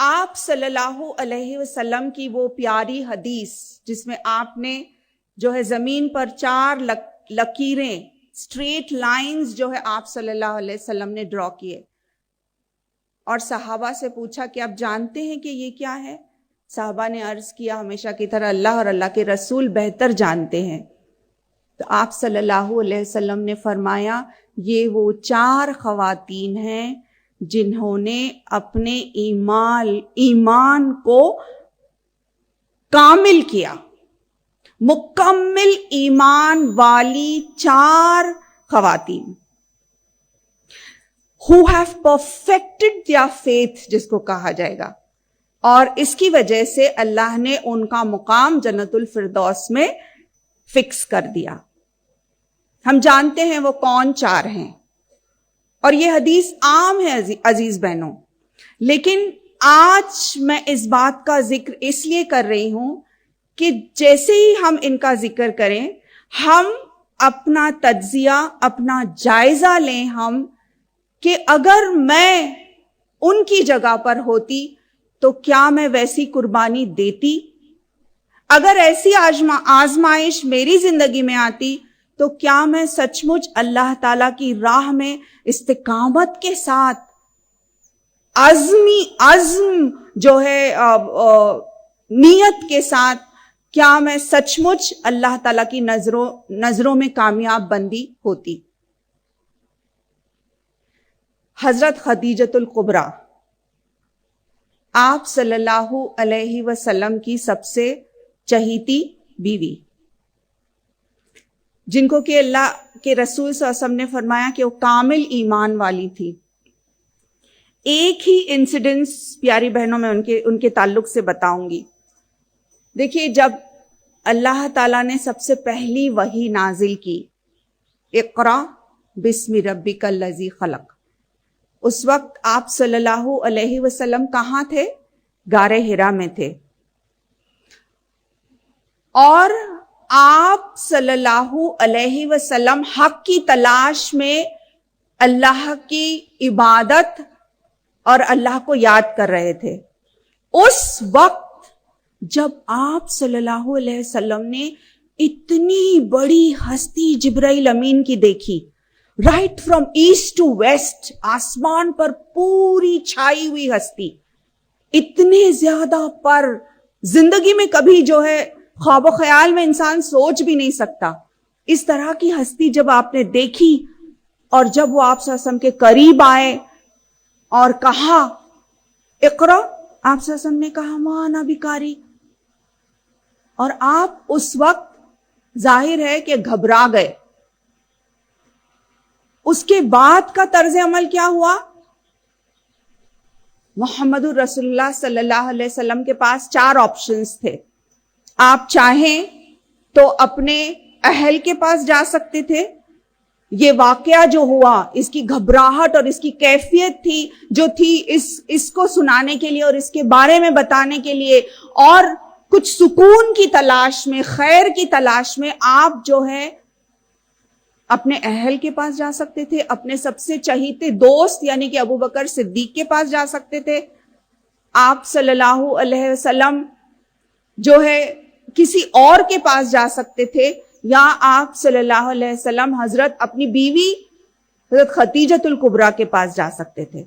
آپ صلی اللہ علیہ وسلم کی وہ پیاری حدیث جس میں آپ نے جو ہے زمین پر 4 لکیریں اسٹریٹ لائنز جو ہے آپ صلی اللہ علیہ وسلم نے ڈرا کیے، اور صحابہ سے پوچھا کہ آپ جانتے ہیں کہ یہ کیا ہے؟ صحابہ نے عرض کیا ہمیشہ کی طرح اللہ اور اللہ کے رسول بہتر جانتے ہیں۔ تو آپ صلی اللہ علیہ وسلم نے فرمایا یہ وہ 4 خواتین ہیں جنہوں نے اپنے ایمان کو کامل کیا، مکمل ایمان والی 4 خواتین who have perfected their faith جس کو کہا جائے گا، اور اس کی وجہ سے اللہ نے ان کا مقام جنت الفردوس میں فکس کر دیا۔ ہم جانتے ہیں وہ کون 4 ہیں، اور یہ حدیث عام ہے عزیز بہنوں، لیکن آج میں اس بات کا ذکر اس لیے کر رہی ہوں کہ جیسے ہی ہم ان کا ذکر کریں ہم اپنا تجزیہ، اپنا جائزہ لیں ہم کہ اگر میں ان کی جگہ پر ہوتی تو کیا میں ویسی قربانی دیتی؟ اگر ایسی آزمائش میری زندگی میں آتی تو کیا میں سچ مچ اللہ تعالی کی راہ میں استقامت کے ساتھ عزم جو ہے نیت کے ساتھ کیا میں سچ مچ اللہ تعالی کی نظروں میں کامیاب بندی ہوتی؟ حضرت خدیجۃ الکبریٰ آپ صلی اللہ علیہ وسلم کی سب سے چہیتی بیوی، جن کو کہ اللہ کے رسول صلی اللہ علیہ وسلم نے فرمایا کہ وہ کامل ایمان والی تھی۔ ایک ہی انسیڈنس پیاری بہنوں میں ان کے تعلق سے بتاؤں گی۔ دیکھیے، جب اللہ تعالیٰ نے سب سے پہلی وحی نازل کی، اقرا بسم ربک الذی خلق، اس وقت آپ صلی اللہ علیہ وسلم کہاں تھے؟ غار حرا میں تھے، اور آپ صلی اللہ علیہ وسلم حق کی تلاش میں اللہ کی عبادت اور اللہ کو یاد کر رہے تھے۔ اس وقت جب آپ صلی اللہ علیہ وسلم نے اتنی بڑی ہستی جبرائیل امین کی دیکھی، right from east to west, آسمان پر پوری چھائی ہوئی ہستی، اتنے زیادہ پر زندگی میں کبھی جو ہے خواب و خیال میں انسان سوچ بھی نہیں سکتا، اس طرح کی ہستی جب آپ نے دیکھی، اور جب وہ آپ صلی اللہ علیہ وسلم کے قریب آئے اور کہا اقرا، آپ صلی اللہ علیہ وسلم نے کہا ما انا بقاری، اور آپ اس وقت ظاہر ہے کہ گھبرا گئے۔ اس کے بعد کا طرز عمل کیا ہوا؟ محمد الرسول اللہ صلی اللہ علیہ وسلم کے پاس 4 آپشنز تھے۔ آپ چاہیں تو اپنے اہل کے پاس جا سکتے تھے، یہ واقعہ جو ہوا، اس کی گھبراہٹ اور اس کی کیفیت تھی جو تھی اس کو سنانے کے لیے اور اس کے بارے میں بتانے کے لیے، اور کچھ سکون کی تلاش میں، خیر کی تلاش میں آپ جو ہے اپنے اہل کے پاس جا سکتے تھے، اپنے سب سے چہیتے دوست یعنی کہ ابو بکر صدیق کے پاس جا سکتے تھے، آپ صلی اللہ علیہ وسلم جو ہے کسی اور کے پاس جا سکتے تھے، یا آپ صلی اللہ علیہ وسلم حضرت اپنی بیوی حضرت خدیجۃ الکبریٰ کے پاس جا سکتے تھے۔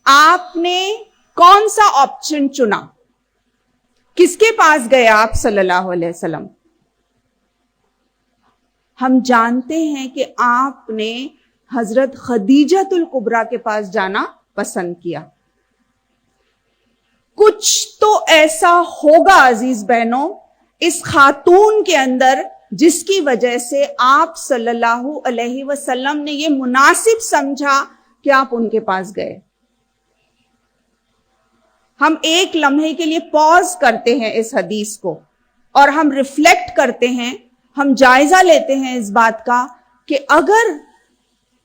آپ نے کون سا آپشن چنا؟ کس کے پاس گئے آپ صلی اللہ علیہ وسلم؟ ہم جانتے ہیں کہ آپ نے حضرت خدیجۃ الکبریٰ کے پاس جانا پسند کیا۔ کچھ تو ایسا ہوگا عزیز بہنوں اس خاتون کے اندر جس کی وجہ سے آپ صلی اللہ علیہ وسلم نے یہ مناسب سمجھا کہ آپ ان کے پاس گئے۔ ہم ایک لمحے کے لیے پاز کرتے ہیں اس حدیث کو، اور ہم ریفلیکٹ کرتے ہیں، ہم جائزہ لیتے ہیں اس بات کا کہ اگر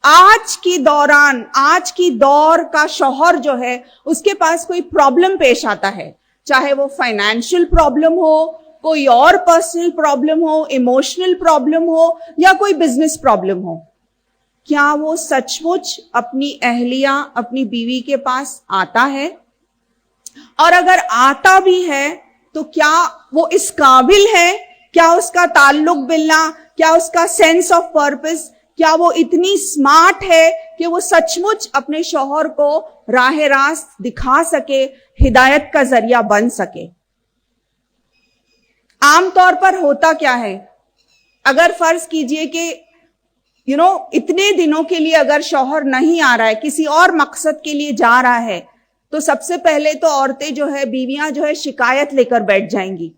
آج کی دور کا شوہر جو ہے اس کے پاس کوئی پرابلم پیش آتا ہے، چاہے وہ فائنینشیل پرابلم ہو، کوئی اور پرسنل پرابلم ہو، ایموشنل پرابلم ہو، یا کوئی بزنس پرابلم ہو، کیا وہ سچ مچ اپنی اہلیہ، اپنی بیوی کے پاس آتا ہے؟ اور اگر آتا بھی ہے تو کیا وہ اس قابل ہے؟ کیا اس کا تعلق باللہ، کیا اس کا سینس آف پرپس، کیا وہ اتنی سمارٹ ہے کہ وہ سچ مچ اپنے شوہر کو راہ راست دکھا سکے، ہدایت کا ذریعہ بن سکے؟ عام طور پر ہوتا کیا ہے، اگر فرض کیجئے کہ اتنے دنوں کے لیے اگر شوہر نہیں آ رہا ہے، کسی اور مقصد کے لیے جا رہا ہے، تو سب سے پہلے تو عورتیں جو ہے، بیویاں جو ہے، شکایت لے کر بیٹھ جائیں گی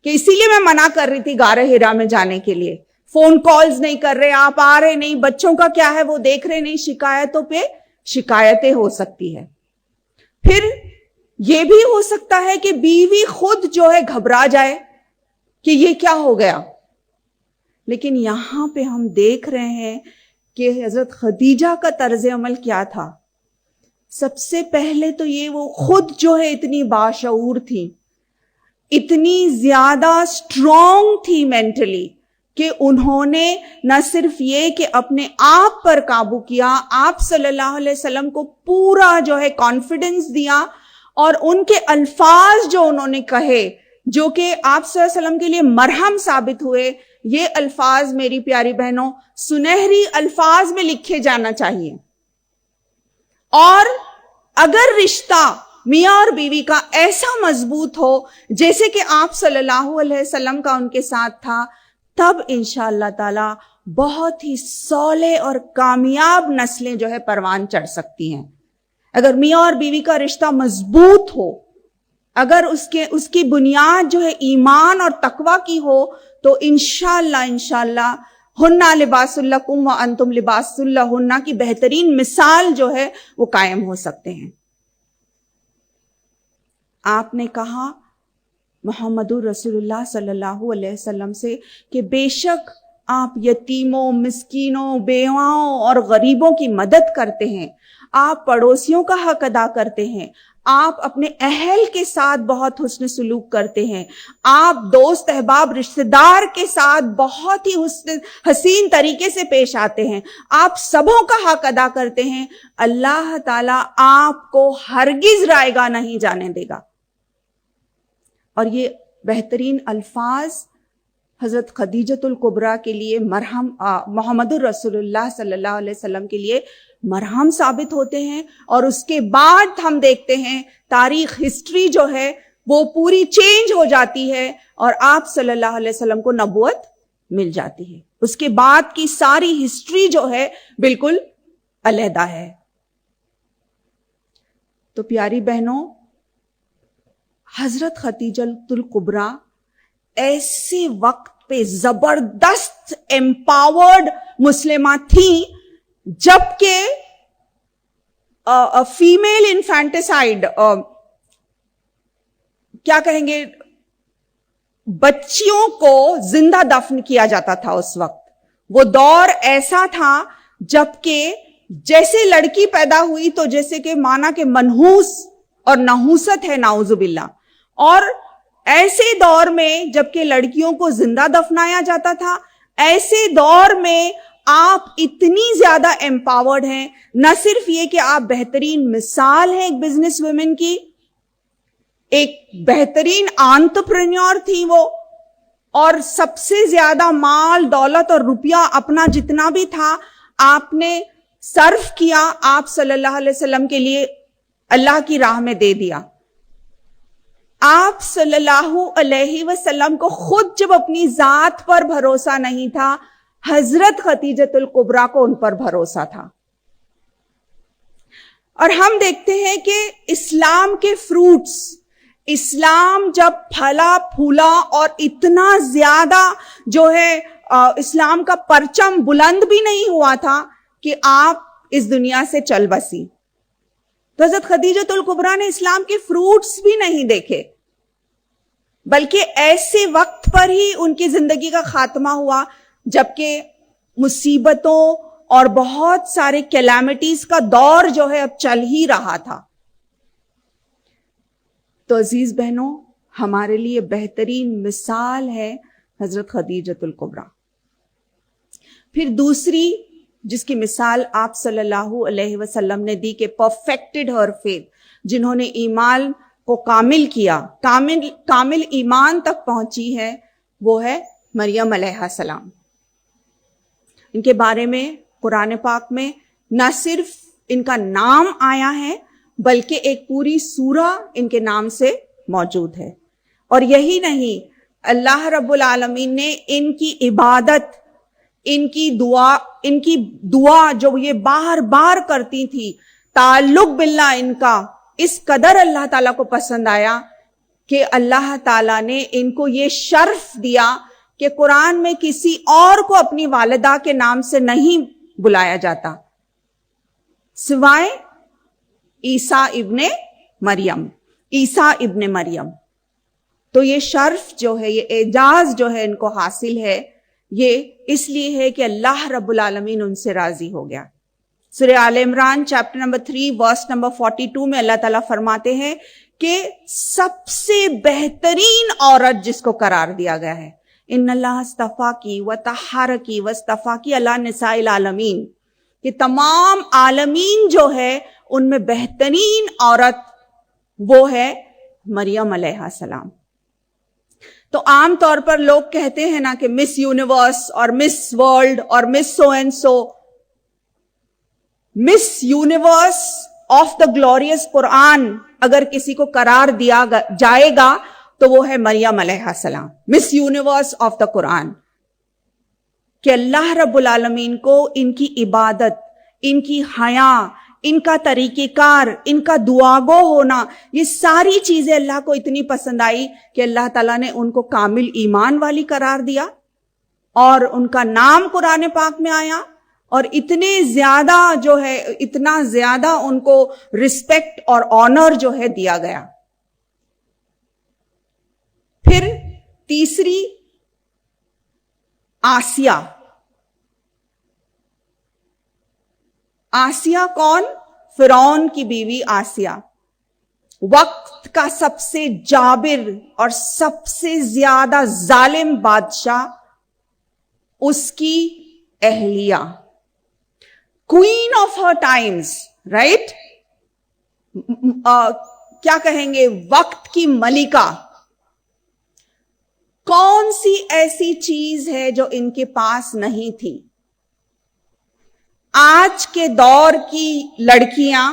کہ اسی لیے میں منع کر رہی تھی غار حرا میں جانے کے لیے، فون کالز نہیں کر رہے، آپ آ رہے نہیں، بچوں کا کیا ہے وہ دیکھ رہے نہیں، شکایتوں پہ شکایتیں ہو سکتی ہے۔ پھر یہ بھی ہو سکتا ہے کہ بیوی خود جو ہے گھبرا جائے کہ یہ کیا ہو گیا۔ لیکن یہاں پہ ہم دیکھ رہے ہیں کہ حضرت خدیجہ کا طرز عمل کیا تھا۔ سب سے پہلے تو یہ وہ خود جو ہے اتنی باشعور تھی، اتنی زیادہ اسٹرانگ تھی مینٹلی، کہ انہوں نے نہ صرف یہ کہ اپنے آپ پر قابو کیا، آپ صلی اللہ علیہ وسلم کو پورا جو ہے کانفیڈنس دیا، اور ان کے الفاظ جو انہوں نے کہے، جو کہ آپ صلی اللہ علیہ وسلم کے لیے مرہم ثابت ہوئے، یہ الفاظ میری پیاری بہنوں سنہری الفاظ میں لکھے جانا چاہیے۔ اور اگر رشتہ میاں اور بیوی کا ایسا مضبوط ہو جیسے کہ آپ صلی اللہ علیہ وسلم کا ان کے ساتھ تھا، تب انشاءاللہ تعالی بہت ہی صالح اور کامیاب نسلیں جو ہے پروان چڑھ سکتی ہیں۔ اگر میاں اور بیوی کا رشتہ مضبوط ہو، اگر اس کی بنیاد جو ہے ایمان اور تقوی کی ہو، تو انشاءاللہ ہنہ لباس لکم وانتم لباس لہن کی بہترین مثال جو ہے وہ قائم ہو سکتے ہیں۔ آپ نے کہا محمد رسول اللہ صلی اللہ علیہ وسلم سے کہ بے شک آپ یتیموں، مسکینوں، بیواؤں اور غریبوں کی مدد کرتے ہیں، آپ پڑوسیوں کا حق ادا کرتے ہیں، آپ اپنے اہل کے ساتھ بہت حسن سلوک کرتے ہیں، آپ دوست احباب رشتہ دار کے ساتھ بہت ہی حسین طریقے سے پیش آتے ہیں، آپ سبوں کا حق ادا کرتے ہیں، اللہ تعالیٰ آپ کو ہرگز رائیگاں نہیں جانے دے گا۔ اور یہ بہترین الفاظ حضرت خدیجۃ الکبریٰ کے لیے مرہم، محمد الرسول اللہ صلی اللہ علیہ وسلم کے لیے مرہم ثابت ہوتے ہیں۔ اور اس کے بعد ہم دیکھتے ہیں تاریخ، ہسٹری جو ہے وہ پوری چینج ہو جاتی ہے، اور آپ صلی اللہ علیہ وسلم کو نبوت مل جاتی ہے۔ اس کے بعد کی ساری ہسٹری جو ہے بالکل علیحدہ ہے۔ تو پیاری بہنوں، حضرت خدیجۃ الکبریٰ ایسے وقت پہ زبردست امپاورڈ مسلمہ تھیں جبکہ فیمیل انفینٹیسائیڈ، کیا کہیں گے، بچیوں کو زندہ دفن کیا جاتا تھا اس وقت۔ وہ دور ایسا تھا جبکہ جیسے لڑکی پیدا ہوئی تو جیسے کہ مانا کہ منحوس اور نحوست ہے، نعوذ باللہ۔ اور ایسے دور میں جبکہ لڑکیوں کو زندہ دفنایا جاتا تھا، ایسے دور میں آپ اتنی زیادہ امپاورڈ ہیں، نہ صرف یہ کہ آپ بہترین مثال ہیں ایک بزنس ویمن کی، ایک بہترین انٹرپرینیور تھی وہ، اور سب سے زیادہ مال دولت اور روپیہ اپنا جتنا بھی تھا آپ نے صرف کیا، آپ صلی اللہ علیہ وسلم کے لیے اللہ کی راہ میں دے دیا۔ آپ صلی اللہ علیہ وسلم کو خود جب اپنی ذات پر بھروسہ نہیں تھا، حضرت خدیجۃ الکبریٰ کو ان پر بھروسہ تھا۔ اور ہم دیکھتے ہیں کہ اسلام کے فروٹس، اسلام جب پھلا پھولا اور اتنا زیادہ جو ہے اسلام کا پرچم بلند بھی نہیں ہوا تھا کہ آپ اس دنیا سے چل بسی، تو حضرت خدیجۃ الکبریٰ نے اسلام کے فروٹس بھی نہیں دیکھے، بلکہ ایسے وقت پر ہی ان کی زندگی کا خاتمہ ہوا جبکہ مصیبتوں اور بہت سارے کیلیمٹیز کا دور جو ہے اب چل ہی رہا تھا۔ تو عزیز بہنوں، ہمارے لیے بہترین مثال ہے حضرت خدیجۃ الکبریٰ۔ پھر دوسری جس کی مثال آپ صلی اللہ علیہ وسلم نے دی کہ پرفیکٹڈ ہر فیتھ، جنہوں نے ایمان کو کامل کیا، کامل ایمان تک پہنچی ہے، وہ ہے مریم علیہ السلام۔ ان کے بارے میں قرآن پاک میں نہ صرف ان کا نام آیا ہے بلکہ ایک پوری سورہ ان کے نام سے موجود ہے۔ اور یہی نہیں، اللہ رب العالمین نے ان کی عبادت، ان کی دعا جو یہ بار بار کرتی تھی، تعلق باللہ ان کا اس قدر اللہ تعالیٰ کو پسند آیا کہ اللہ تعالیٰ نے ان کو یہ شرف دیا کہ قرآن میں کسی اور کو اپنی والدہ کے نام سے نہیں بلایا جاتا سوائے عیسیٰ ابن مریم۔ تو یہ شرف جو ہے، یہ اعزاز جو ہے ان کو حاصل ہے، یہ اس لیے ہے کہ اللہ رب العالمین ان سے راضی ہو گیا۔ سورہ آل عمران چیپٹر نمبر 3 ورس نمبر 42 میں اللہ تعالیٰ فرماتے ہیں کہ سب سے بہترین عورت جس کو قرار دیا گیا ہے، ان اللہ اصطفاکی وطہرکی واصطفاکی علی نساء العالمین، کہ تمام عالمین جو ہے ان میں بہترین عورت وہ ہے مریم علیہ السلام۔ تو عام طور پر لوگ کہتے ہیں نا کہ مس یونیورس اور مس ورلڈ اور miss so and so, miss universe of the glorious Quran اگر کسی کو قرار دیا جائے گا تو وہ ہے مریم علیہ السلام، مس یونیورس آف دا قرآن۔ کہ اللہ رب العالمین کو ان کی عبادت، ان کی حیا، ان کا طریقہ کار، ان کا دعاگو ہونا، یہ ساری چیزیں اللہ کو اتنی پسند آئی کہ اللہ تعالیٰ نے ان کو کامل ایمان والی قرار دیا، اور ان کا نام قرآن پاک میں آیا، اور اتنے زیادہ جو ہے، اتنا زیادہ ان کو رسپیکٹ اور آنر جو ہے دیا گیا۔ پھر تیسری آسیہ۔ آسیہ کون؟ فرعون کی بیوی آسیہ، وقت کا سب سے جابر اور سب سے زیادہ ظالم بادشاہ، اس کی اہلیہ، queen of her Times, right? کیا کہیں گے، وقت کی ملکہ۔ کون سی ایسی چیز ہے جو ان کے پاس نہیں تھی؟ آج کے دور کی لڑکیاں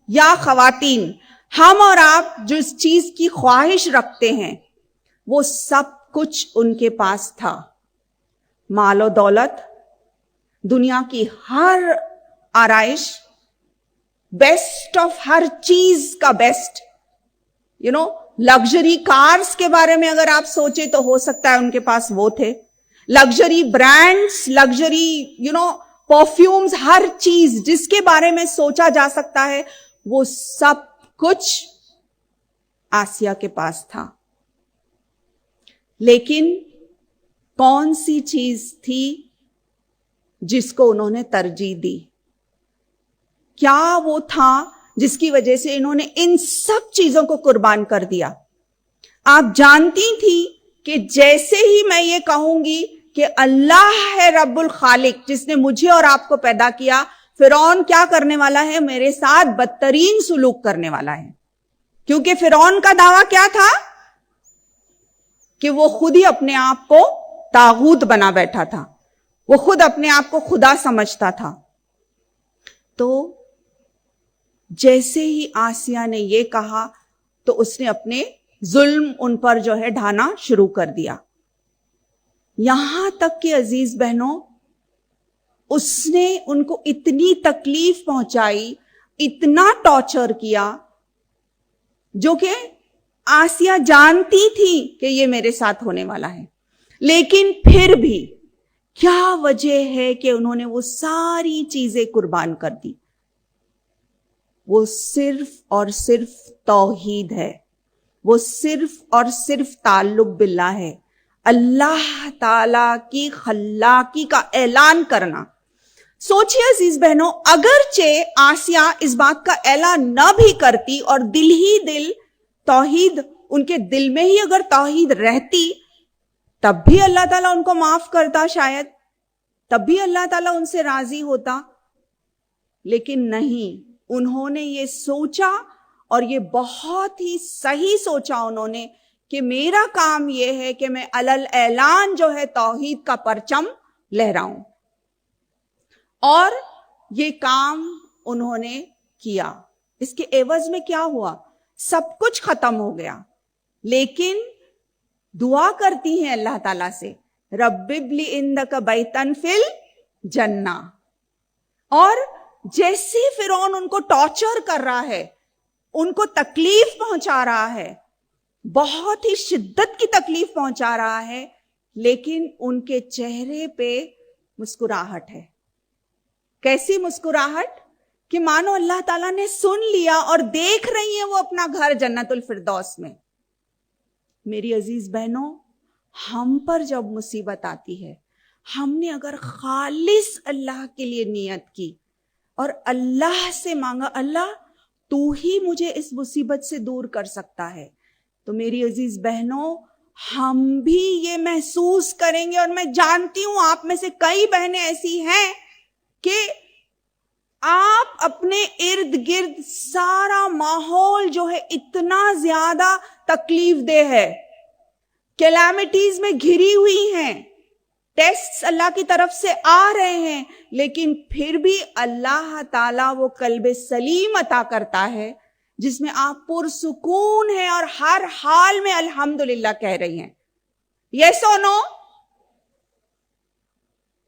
یا خواتین، ہم اور آپ جس چیز کی خواہش رکھتے ہیں وہ سب کچھ ان کے پاس تھا۔ مال و دولت، دنیا کی ہر آرائش، بیسٹ آف ہر چیز کا بیسٹ، لگژری کارز کے بارے میں اگر آپ سوچیں تو ہو سکتا ہے ان کے پاس وہ تھے، لگژری برانڈز، لگژری پرفیومز، ہر چیز جس کے بارے میں سوچا جا سکتا ہے وہ سب کچھ آسیہ کے پاس تھا۔ لیکن کون سی چیز تھی جس کو انہوں نے ترجیح دی؟ کیا وہ تھا جس کی وجہ سے انہوں نے ان سب چیزوں کو قربان کر دیا؟ آپ جانتی تھی کہ جیسے ہی میں یہ کہوں گی کہ اللہ ہے رب الخالق جس نے مجھے اور آپ کو پیدا کیا، فرعون کیا کرنے والا ہے؟ میرے ساتھ بدترین سلوک کرنے والا ہے۔ کیونکہ فرعون کا دعویٰ کیا تھا کہ وہ خود ہی اپنے آپ کو طاغوت بنا بیٹھا تھا، وہ خود اپنے آپ کو خدا سمجھتا تھا۔ تو جیسے ہی آسیہ نے یہ کہا تو اس نے اپنے ظلم ان پر جو ہے ڈھانا شروع کر دیا، یہاں تک کہ عزیز بہنوں اس نے ان کو اتنی تکلیف پہنچائی، اتنا ٹارچر کیا، جو کہ آسیہ جانتی تھی کہ یہ میرے ساتھ ہونے والا ہے، لیکن پھر بھی کیا وجہ ہے کہ انہوں نے وہ ساری چیزیں قربان کر دی؟ وہ صرف اور صرف توحید ہے، وہ صرف اور صرف تعلق باللہ ہے، اللہ تعالی کی خلاقی کا اعلان کرنا۔ سوچئے عزیز بہنوں، اگرچہ آسیہ اس بات کا اعلان نہ بھی کرتی اور دل ہی دل توحید، ان کے دل میں ہی اگر توحید رہتی، تب بھی اللہ تعالیٰ ان کو معاف کرتا، شاید تب بھی اللہ تعالیٰ ان سے راضی ہوتا، لیکن نہیں، انہوں نے یہ سوچا اور یہ بہت ہی صحیح سوچا انہوں نے کہ میرا کام یہ ہے کہ میں علل اعلان جو ہے توحید کا پرچم لہراؤں. اور یہ کام انہوں نے کیا. اس کے عوض میں کیا ہوا؟ سب کچھ ختم ہو گیا. لیکن دعا کرتی ہیں اللہ تعالیٰ سے، رب ابلی عندک بیتن فی الجنہ. اور جیسے فرعون ان کو ٹارچر کر رہا ہے، ان کو تکلیف پہنچا رہا ہے، بہت ہی شدت کی تکلیف پہنچا رہا ہے، لیکن ان کے چہرے پہ مسکراہٹ ہے. کیسی مسکراہٹ؟ کہ مانو اللہ تعالیٰ نے سن لیا اور دیکھ رہی ہیں وہ اپنا گھر جنت الفردوس میں. میری عزیز بہنوں، ہم پر جب مصیبت آتی ہے، ہم نے اگر خالص اللہ کے لیے نیت کی اور اللہ سے مانگا اللہ تو ہی مجھے اس مصیبت سے دور کر سکتا ہے، تو میری عزیز بہنوں ہم بھی یہ محسوس کریں گے. اور میں جانتی ہوں آپ میں سے کئی بہنیں ایسی ہیں کہ آپ اپنے ارد گرد سارا ماحول جو ہے اتنا زیادہ تکلیف دہ ہے، کیلامیٹیز میں گھری ہوئی ہیں، ٹیسٹ اللہ کی طرف سے آ رہے ہیں، لیکن پھر بھی اللہ تعالیٰ وہ قلب سلیم عطا کرتا ہے جس میں آپ پرسکون ہیں اور ہر حال میں الحمدللہ کہہ رہی ہیں. یس اور نو؟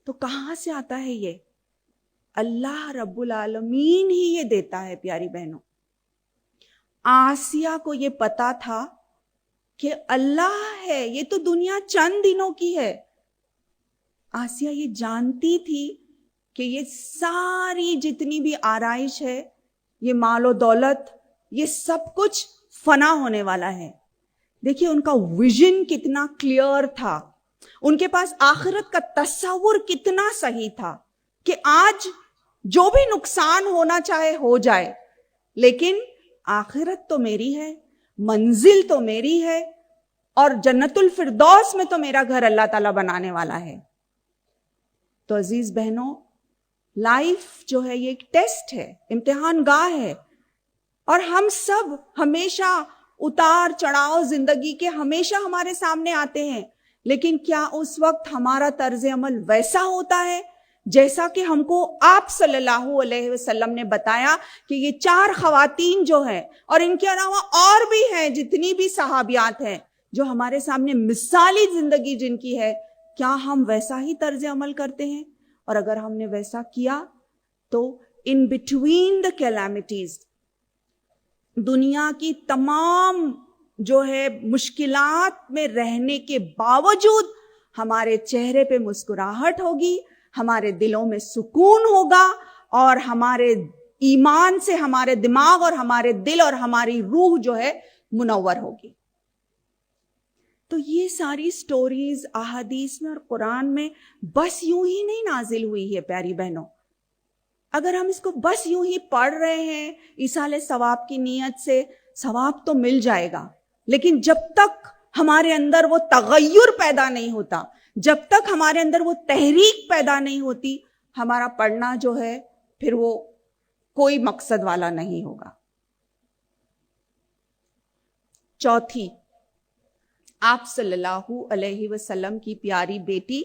تو کہاں سے آتا ہے یہ؟ اللہ رب العالمین ہی یہ دیتا ہے. پیاری بہنوں، آسیہ کو یہ پتا تھا کہ اللہ ہے، یہ تو دنیا چند دنوں کی ہے. آسیہ یہ جانتی تھی کہ یہ ساری جتنی بھی آرائش ہے، یہ مال و دولت، یہ سب کچھ فنا ہونے والا ہے. دیکھیے ان کا ویژن کتنا کلیئر تھا، ان کے پاس آخرت کا تصور کتنا صحیح تھا کہ آج جو بھی نقصان ہونا چاہے ہو جائے، لیکن آخرت تو میری ہے، منزل تو میری ہے، اور جنت الفردوس میں تو میرا گھر اللہ تعالیٰ بنانے والا ہے. تو عزیز بہنوں، لائف جو ہے یہ ایک ٹیسٹ ہے، امتحان گاہ ہے، اور ہم سب ہمیشہ اتار چڑھاؤ زندگی کے ہمیشہ ہمارے سامنے آتے ہیں، لیکن کیا اس وقت ہمارا طرز عمل ویسا ہوتا ہے جیسا کہ ہم کو آپ صلی اللہ علیہ وسلم نے بتایا کہ یہ 4 خواتین جو ہیں، اور ان کے علاوہ اور بھی ہیں جتنی بھی صحابیات ہیں جو ہمارے سامنے مثالی زندگی جن کی ہے، کیا ہم ویسا ہی طرز عمل کرتے ہیں؟ اور اگر ہم نے ویسا کیا تو ان بٹوین دا کیلامیٹیز، دنیا کی تمام جو ہے مشکلات میں رہنے کے باوجود ہمارے چہرے پہ مسکراہٹ ہوگی، ہمارے دلوں میں سکون ہوگا، اور ہمارے ایمان سے ہمارے دماغ اور ہمارے دل اور ہماری روح جو ہے منور ہوگی. تو یہ ساری سٹوریز احادیث میں اور قرآن میں بس یوں ہی نہیں نازل ہوئی ہے پیاری بہنوں. اگر ہم اس کو بس یوں ہی پڑھ رہے ہیں ایصال ثواب کی نیت سے، ثواب تو مل جائے گا، لیکن جب تک ہمارے اندر وہ تغیر پیدا نہیں ہوتا، جب تک ہمارے اندر وہ تحریک پیدا نہیں ہوتی، ہمارا پڑھنا جو ہے پھر وہ کوئی مقصد والا نہیں ہوگا. چوتھی، آپ صلی اللہ علیہ وسلم کی پیاری بیٹی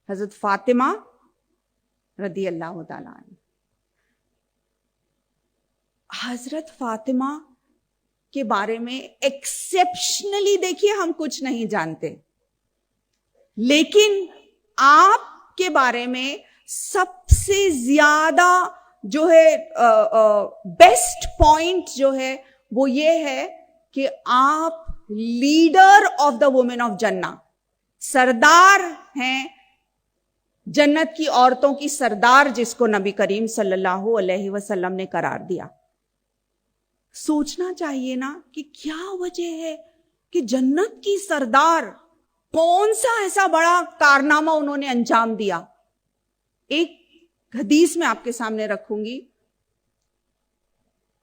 حضرت فاطمہ رضی اللہ تعالیٰ عنہ. حضرت فاطمہ کے بارے میں ایکسیپشنلی دیکھیے ہم کچھ نہیں جانتے، لیکن آپ کے بارے میں سب سے زیادہ جو ہے بیسٹ پوائنٹ جو ہے وہ یہ ہے کہ آپ leader of the woman of جنہ، سردار ہیں جنت کی عورتوں کی سردار، جس کو نبی کریم صلی اللہ علیہ وسلم نے قرار دیا. سوچنا چاہیے نا کہ کیا وجہ ہے کہ جنت کی سردار، کون سا ایسا بڑا کارنامہ انہوں نے انجام دیا. ایک حدیث میں آپ کے سامنے رکھوں گی.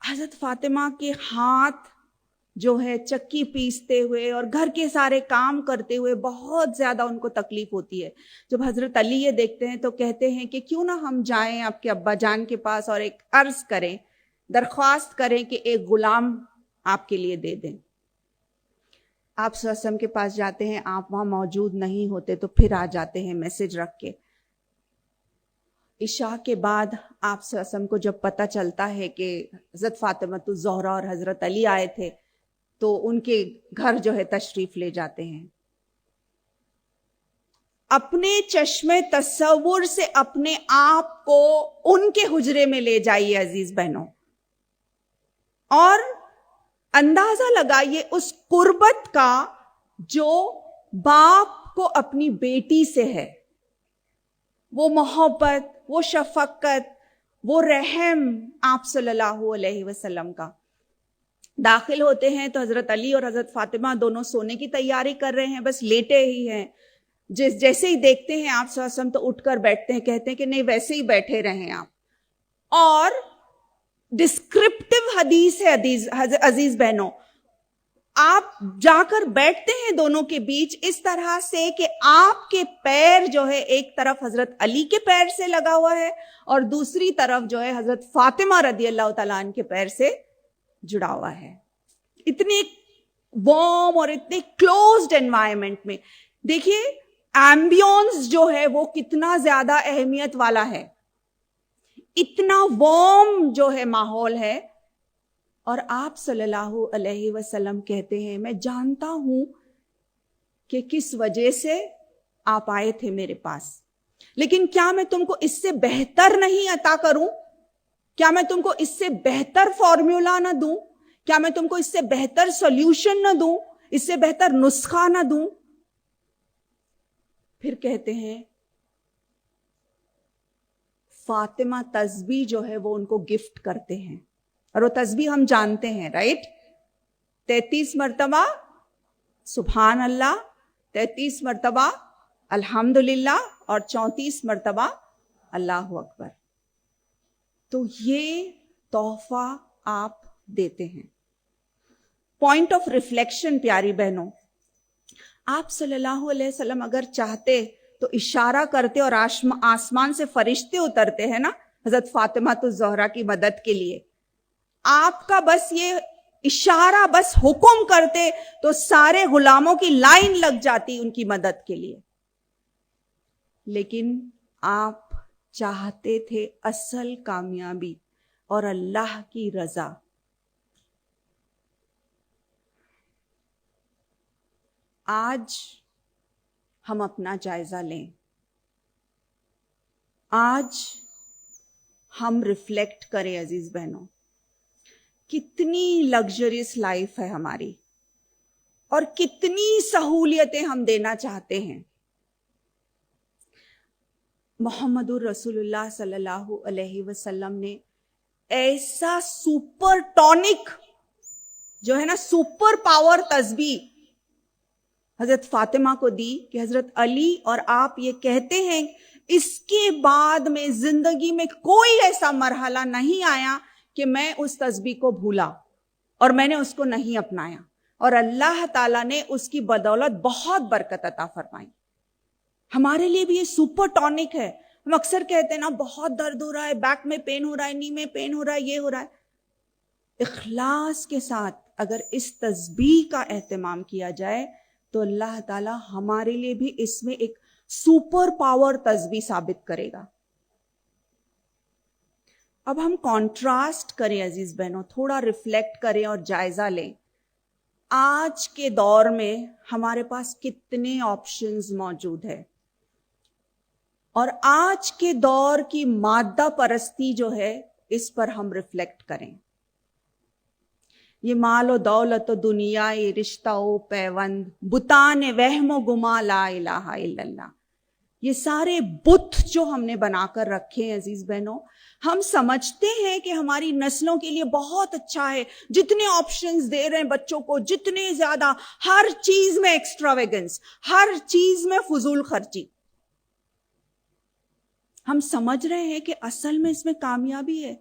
حضرت فاطمہ کے ہاتھ جو ہے چکی پیستے ہوئے اور گھر کے سارے کام کرتے ہوئے بہت زیادہ ان کو تکلیف ہوتی ہے. جب حضرت علی یہ دیکھتے ہیں تو کہتے ہیں کہ کیوں نہ ہم جائیں آپ کے ابا جان کے پاس اور ایک عرض کریں، درخواست کریں کہ ایک غلام آپ کے لیے دے دیں. آپ صلی اللہ علیہ وسلم کے پاس جاتے ہیں, آپ وہاں موجود نہیں ہوتے تو پھر آ جاتے ہیں میسج رکھ کے. عشاء کے بعد آپ صلی اللہ علیہ وسلم کو جب پتہ چلتا ہے کہ حضرت فاطمہ الزہرا اور حضرت علی آئے تھے تو ان کے گھر جو ہے تشریف لے جاتے ہیں. اپنے چشم تصور سے اپنے آپ کو ان کے حجرے میں لے جائیے عزیز بہنوں, اور اندازہ لگائیے اس قربت کا جو باپ کو اپنی بیٹی سے ہے. وہ محبت, وہ شفقت, وہ رحم آپ صلی اللہ علیہ وسلم کا. داخل ہوتے ہیں تو حضرت علی اور حضرت فاطمہ دونوں سونے کی تیاری کر رہے ہیں, بس لیٹے ہی ہیں. جیسے ہی دیکھتے ہیں آپ صلی اللہ علیہ وسلم تو اٹھ کر بیٹھتے ہیں, کہتے ہیں کہ نہیں ویسے ہی بیٹھے رہیں آپ. اور ڈسکرپٹیو حدیث ہے عزیز بہنوں, آپ جا کر بیٹھتے ہیں دونوں کے بیچ اس طرح سے کہ آپ کے پیر جو ہے ایک طرف حضرت علی کے پیر سے لگا ہوا ہے اور دوسری طرف جو ہے حضرت فاطمہ رضی اللہ تعالیٰ عنہ کے پیر سے جڑا ہوا ہے. اتنے وارم اور اتنے کلوزڈ انوائرمنٹ میں دیکھیے ایمبیونس جو ہے وہ کتنا زیادہ اہمیت والا ہے. اتنا وارم جو ہے ماحول ہے, اور آپ صلی اللہ علیہ وسلم کہتے ہیں میں جانتا ہوں کہ کس وجہ سے آپ آئے تھے میرے پاس, لیکن کیا میں تم کو اس سے بہتر نہیں عطا کروں؟ کیا میں تم کو اس سے بہتر فارمولا نہ دوں؟ کیا میں تم کو اس سے بہتر سولوشن نہ دوں, اس سے بہتر نسخہ نہ دوں؟ پھر کہتے ہیں فاطمہ تسبیح جو ہے وہ ان کو گفٹ کرتے ہیں, اور وہ تسبیح ہم جانتے ہیں رائٹ, 33 مرتبہ سبحان اللہ, 33 مرتبہ الحمدللہ اور 34 مرتبہ اللہ اکبر. تو یہ تحفہ آپ دیتے ہیں. پوائنٹ آف ریفلیکشن پیاری بہنوں, آپ صلی اللہ علیہ وسلم اگر چاہتے تو اشارہ کرتے اور آسمان سے فرشتے اترتے ہیں نا حضرت فاطمہ الزہرا کی مدد کے لیے. آپ کا بس یہ اشارہ, بس حکم کرتے تو سارے غلاموں کی لائن لگ جاتی ان کی مدد کے لیے. لیکن آپ چاہتے تھے اصل کامیابی اور اللہ کی رضا. آج ہم اپنا جائزہ لیں, آج ہم ریفلیکٹ کریں عزیز بہنوں, کتنی لگژریس لائف ہے ہماری اور کتنی سہولیتیں ہم دینا چاہتے ہیں. محمد الرسول اللہ صلی اللہ علیہ وسلم نے ایسا سپر ٹونک جو ہے نا, سپر پاور تسبیح حضرت فاطمہ کو دی کہ حضرت علی اور آپ یہ کہتے ہیں اس کے بعد میں زندگی میں کوئی ایسا مرحلہ نہیں آیا کہ میں اس تسبیح کو بھولا اور میں نے اس کو نہیں اپنایا, اور اللہ تعالیٰ نے اس کی بدولت بہت برکت عطا فرمائی. ہمارے لیے بھی یہ سپر ٹونک ہے. ہم اکثر کہتے ہیں نا بہت درد ہو رہا ہے, بیک میں پین ہو رہا ہے, نی میں پین ہو رہا ہے, یہ ہو رہا ہے. اخلاص کے ساتھ اگر اس تسبیح کا اہتمام کیا جائے تو اللہ تعالیٰ ہمارے لیے بھی اس میں ایک سپر پاور تسبیح ثابت کرے گا. اب ہم کانٹراسٹ کریں عزیز بہنوں, تھوڑا ریفلیکٹ کریں اور جائزہ لیں. آج کے دور میں ہمارے پاس کتنے آپشنز موجود ہیں, اور آج کے دور کی مادہ پرستی جو ہے اس پر ہم ریفلیکٹ کریں. یہ مال و دولت و دنیا, یہ رشتہ و پیوند, بتان وہم و گما, لا الہ الا اللہ, یہ سارے بت جو ہم نے بنا کر رکھے ہیں عزیز بہنوں, ہم سمجھتے ہیں کہ ہماری نسلوں کے لیے بہت اچھا ہے, جتنے آپشنز دے رہے ہیں بچوں کو, جتنے زیادہ, ہر چیز میں ایکسٹراویگنس, ہر چیز میں فضول خرچی. ہم سمجھ رہے ہیں کہ اصل میں اس میں کامیابی ہے,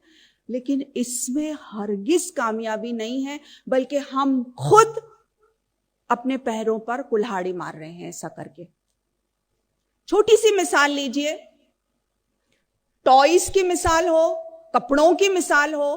لیکن اس میں ہرگز کامیابی نہیں ہے, بلکہ ہم خود اپنے پیروں پر کلہاڑی مار رہے ہیں ایسا کر کے. چھوٹی سی مثال لیجئے, ٹوائز کی مثال ہو, کپڑوں کی مثال ہو,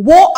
وہ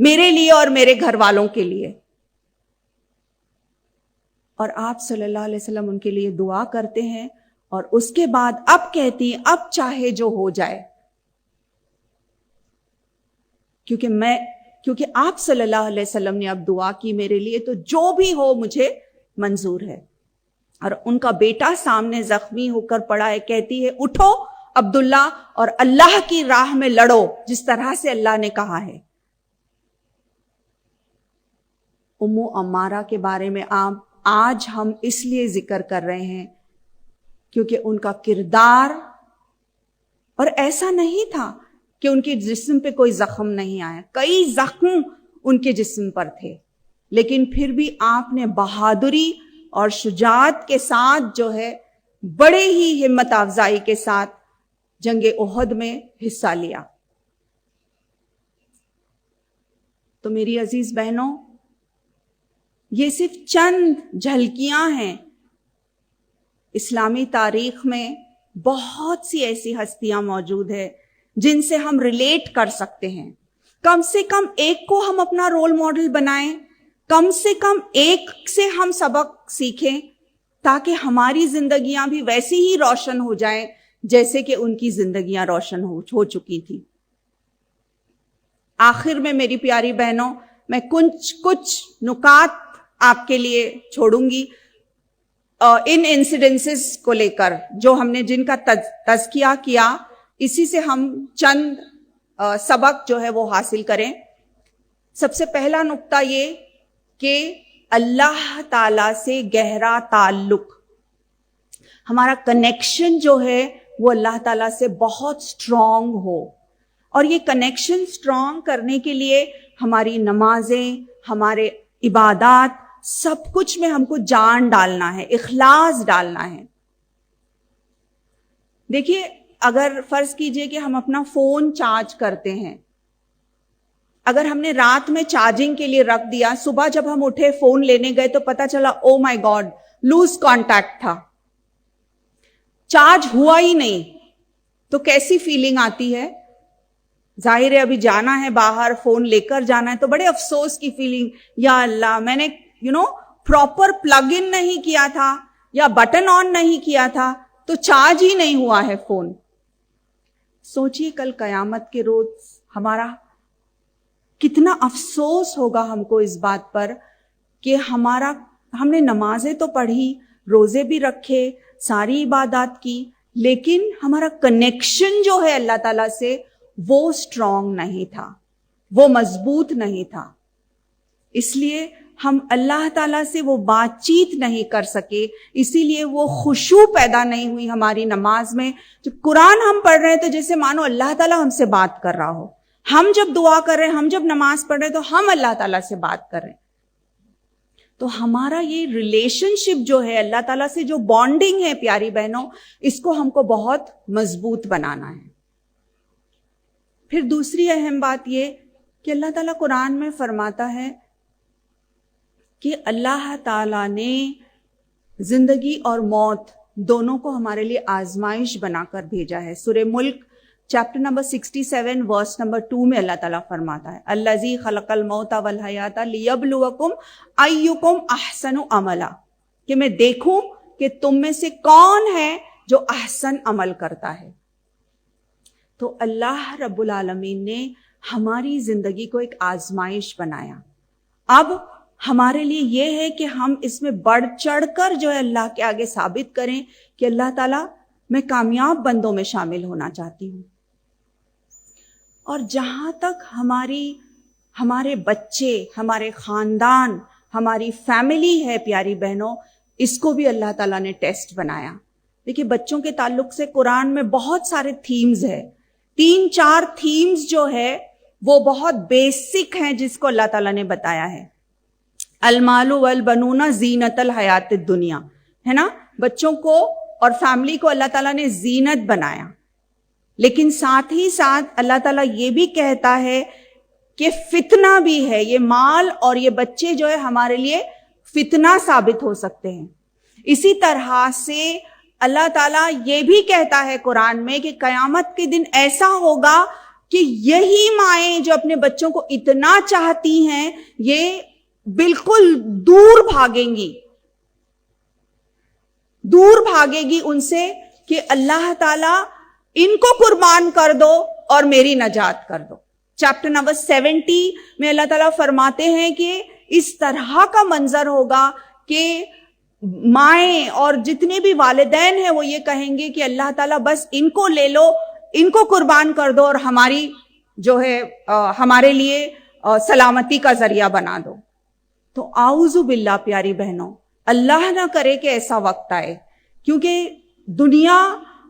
میرے لیے اور میرے گھر والوں کے لیے. اور آپ صلی اللہ علیہ وسلم ان کے لیے دعا کرتے ہیں اور اس کے بعد اب کہتی ہیں اب چاہے جو ہو جائے، کیونکہ آپ صلی اللہ علیہ وسلم نے اب دعا کی میرے لیے، تو جو بھی ہو مجھے منظور ہے. اور ان کا بیٹا سامنے زخمی ہو کر پڑا ہے، کہتی ہے اٹھو عبداللہ اور اللہ کی راہ میں لڑو جس طرح سے اللہ نے کہا ہے. امو عمارہ کے بارے میں آج ہم اس لیے ذکر کر رہے ہیں کیونکہ ان کا کردار، اور ایسا نہیں تھا کہ ان کے جسم پہ کوئی زخم نہیں آیا، کئی زخم ان کے جسم پر تھے، لیکن پھر بھی آپ نے بہادری اور شجاعت کے ساتھ جو ہے بڑے ہی ہمت افزائی کے ساتھ جنگ احد میں حصہ لیا. تو میری عزیز بہنوں، یہ صرف چند جھلکیاں ہیں. اسلامی تاریخ میں بہت سی ایسی ہستیاں موجود ہیں جن سے ہم ریلیٹ کر سکتے ہیں. کم سے کم ایک کو ہم اپنا رول ماڈل بنائیں، کم سے کم ایک سے ہم سبق سیکھیں تاکہ ہماری زندگیاں بھی ویسی ہی روشن ہو جائیں جیسے کہ ان کی زندگیاں روشن ہو چکی تھی. آخر میں میری پیاری بہنوں، میں کچھ نکات آپ کے لیے چھوڑوں گی ان انسیڈنسز کو لے کر جو ہم نے جن کا تذکیہ کیا، اسی سے ہم چند سبق جو ہے وہ حاصل کریں. سب سے پہلا نقطہ یہ کہ اللہ تعالی سے گہرا تعلق، ہمارا کنیکشن جو ہے وہ اللہ تعالیٰ سے بہت سٹرونگ ہو. اور یہ کنیکشن سٹرونگ کرنے کے لیے ہماری نمازیں، ہمارے عبادات، سب کچھ میں ہم کو جان ڈالنا ہے، اخلاص ڈالنا ہے. دیکھیے، اگر فرض کیجئے کہ ہم اپنا فون چارج کرتے ہیں، اگر ہم نے رات میں چارجنگ کے لیے رکھ دیا، صبح جب ہم اٹھے فون لینے گئے تو پتا چلا او مائی گاڈ لوز کانٹیکٹ تھا، چارج ہوا ہی نہیں، تو کیسی فیلنگ آتی ہے؟ ظاہر ہے ابھی جانا ہے باہر، فون لے کر جانا ہے، تو بڑے افسوس کی فیلنگ، یا اللہ میں نے پراپر پلگ ان نہیں کیا تھا یا بٹن آن نہیں کیا تھا تو چارج ہی نہیں ہوا ہے فون. سوچئے کل قیامت کے روز ہمارا کتنا افسوس ہوگا ہم کو اس بات پر کہ ہم نے نمازیں تو پڑھی، روزے بھی رکھے، ساری عبادات کی، لیکن ہمارا کنیکشن جو ہے اللہ تعالیٰ سے وہ سٹرونگ نہیں تھا، وہ مضبوط نہیں تھا. اس لیے ہم اللہ تعالیٰ سے وہ بات چیت نہیں کر سکے، اسی لیے وہ خشوع پیدا نہیں ہوئی ہماری نماز میں. جب قرآن ہم پڑھ رہے ہیں تو جیسے مانو اللہ تعالیٰ ہم سے بات کر رہا ہو. ہم جب دعا کر رہے ہیں، ہم جب نماز پڑھ رہے ہیں تو ہم اللہ تعالیٰ سے بات کر رہے ہیں. تو ہمارا یہ ریلیشن شپ جو ہے اللہ تعالیٰ سے، جو بانڈنگ ہے پیاری بہنوں، اس کو ہم کو بہت مضبوط بنانا ہے. پھر دوسری اہم بات یہ کہ اللہ تعالیٰ قرآن میں فرماتا ہے کہ اللہ تعالیٰ نے زندگی اور موت دونوں کو ہمارے لیے آزمائش بنا کر بھیجا ہے. سورہ ملک چیپٹر نمبر 67 ورس نمبر 2 میں اللہ تعالیٰ فرماتا ہے الذی خلق الموت والحیات لیبلوکم ایکم احسن عملا، کہ میں دیکھوں کہ تم میں سے کون ہے جو احسن عمل کرتا ہے. تو اللہ رب العالمین نے ہماری زندگی کو ایک آزمائش بنایا. اب ہمارے لیے یہ ہے کہ ہم اس میں بڑھ چڑھ کر جو ہے اللہ کے آگے ثابت کریں کہ اللہ تعالیٰ میں کامیاب بندوں میں شامل ہونا چاہتی ہوں. اور جہاں تک ہمارے بچے، ہمارے خاندان، ہماری فیملی ہے پیاری بہنوں، اس کو بھی اللہ تعالیٰ نے ٹیسٹ بنایا. دیکھیے بچوں کے تعلق سے قرآن میں بہت سارے تھیمز ہیں، 3-4 تھیمز جو ہے وہ بہت بیسک ہیں جس کو اللہ تعالیٰ نے بتایا ہے. المال والبنون زینت الحیات الدنیا، ہے نا، بچوں کو اور فیملی کو اللہ تعالیٰ نے زینت بنایا. لیکن ساتھ ہی ساتھ اللہ تعالیٰ یہ بھی کہتا ہے کہ فتنہ بھی ہے، یہ مال اور یہ بچے جو ہے ہمارے لیے فتنہ ثابت ہو سکتے ہیں. اسی طرح سے اللہ تعالیٰ یہ بھی کہتا ہے قرآن میں کہ قیامت کے دن ایسا ہوگا کہ یہی مائیں جو اپنے بچوں کو اتنا چاہتی ہیں یہ بالکل دور بھاگیں گی ان سے کہ اللہ تعالی ان کو قربان کر دو اور میری نجات کر دو. چیپٹر نمبر 70 میں اللہ تعالیٰ فرماتے ہیں کہ اس طرح کا منظر ہوگا کہ مائیں اور جتنے بھی والدین ہیں وہ یہ کہیں گے کہ اللہ تعالیٰ بس ان کو لے لو, ان کو قربان کر دو اور ہماری جو ہے ہمارے لیے سلامتی کا ذریعہ بنا دو. تو اعوذ باللہ پیاری بہنوں, اللہ نہ کرے کہ ایسا وقت آئے, کیونکہ دنیا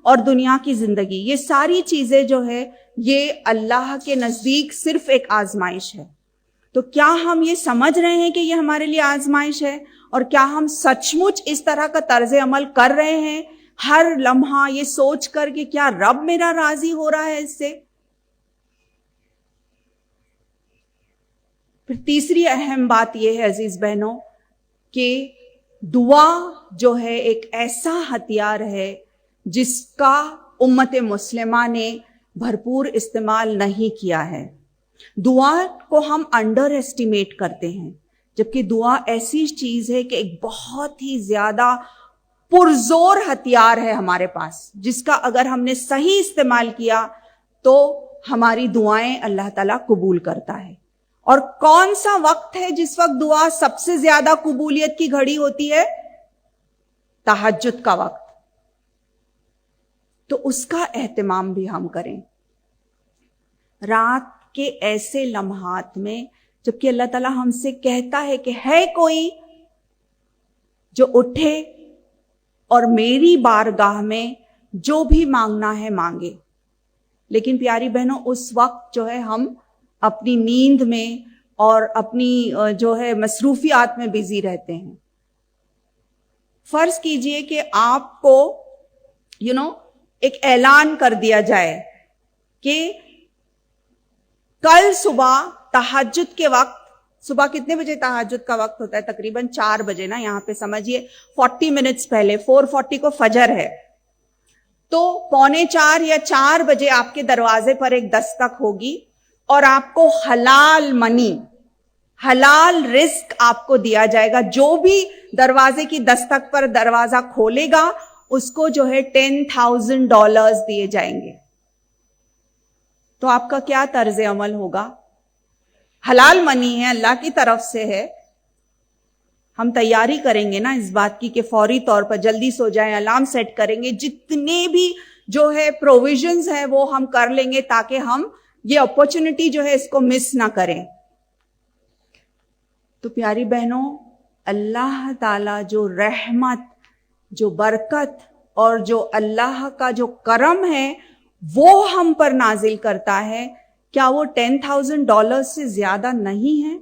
اور دنیا کی زندگی یہ ساری چیزیں جو ہے یہ اللہ کے نزدیک صرف ایک آزمائش ہے. تو کیا ہم یہ سمجھ رہے ہیں کہ یہ ہمارے لیے آزمائش ہے, اور کیا ہم سچ مچ اس طرح کا طرز عمل کر رہے ہیں ہر لمحہ یہ سوچ کر کہ کیا رب میرا راضی ہو رہا ہے اس سے؟ پھر تیسری اہم بات یہ ہے عزیز بہنوں کہ دعا جو ہے ایک ایسا ہتھیار ہے جس کا امت مسلمہ نے بھرپور استعمال نہیں کیا ہے. دعا کو ہم انڈر ایسٹیمیٹ کرتے ہیں, جبکہ دعا ایسی چیز ہے کہ ایک بہت ہی زیادہ پرزور ہتھیار ہے ہمارے پاس, جس کا اگر ہم نے صحیح استعمال کیا تو ہماری دعائیں اللہ تعالیٰ قبول کرتا ہے. اور کون سا وقت ہے جس وقت دعا سب سے زیادہ قبولیت کی گھڑی ہوتی ہے؟ تہجد کا وقت. تو اس کا اہتمام بھی ہم کریں رات کے ایسے لمحات میں, جبکہ اللہ تعالیٰ ہم سے کہتا ہے کہ ہے کوئی جو اٹھے اور میری بارگاہ میں جو بھی مانگنا ہے مانگے. لیکن پیاری بہنوں اس وقت جو ہے ہم اپنی نیند میں اور اپنی جو ہے مصروفیات میں بزی رہتے ہیں. فرض کیجئے کہ آپ کو ایک اعلان کر دیا جائے کہ کل صبح تہجد کے وقت, صبح کتنے بجے تہجد کا وقت ہوتا ہے؟ تقریباً 4 بجے نا, یہاں پہ سمجھیے 40 منٹس پہلے 4:40 کو فجر ہے, تو 3:45 یا 4 بجے آپ کے دروازے پر ایک دستک ہوگی اور آپ کو حلال منی, حلال رزق آپ کو دیا جائے گا. جو بھی دروازے کی دستک پر دروازہ کھولے گا اس کو جو ہے $10,000 دیے جائیں گے. تو آپ کا کیا طرز عمل ہوگا؟ حلال منی ہے, اللہ کی طرف سے ہے, ہم تیاری کریں گے نا اس بات کی کہ فوری طور پر جلدی سو جائیں, الارم سیٹ کریں گے, جتنے بھی جو ہے پروویژنز ہیں وہ ہم کر لیں گے تاکہ ہم یہ اپرچونٹی جو ہے اس کو مس نہ کریں. تو پیاری بہنوں, اللہ تعالی جو رحمت, جو برکت اور جو اللہ کا جو کرم ہے وہ ہم پر نازل کرتا ہے, کیا وہ $10,000 سے زیادہ نہیں ہے؟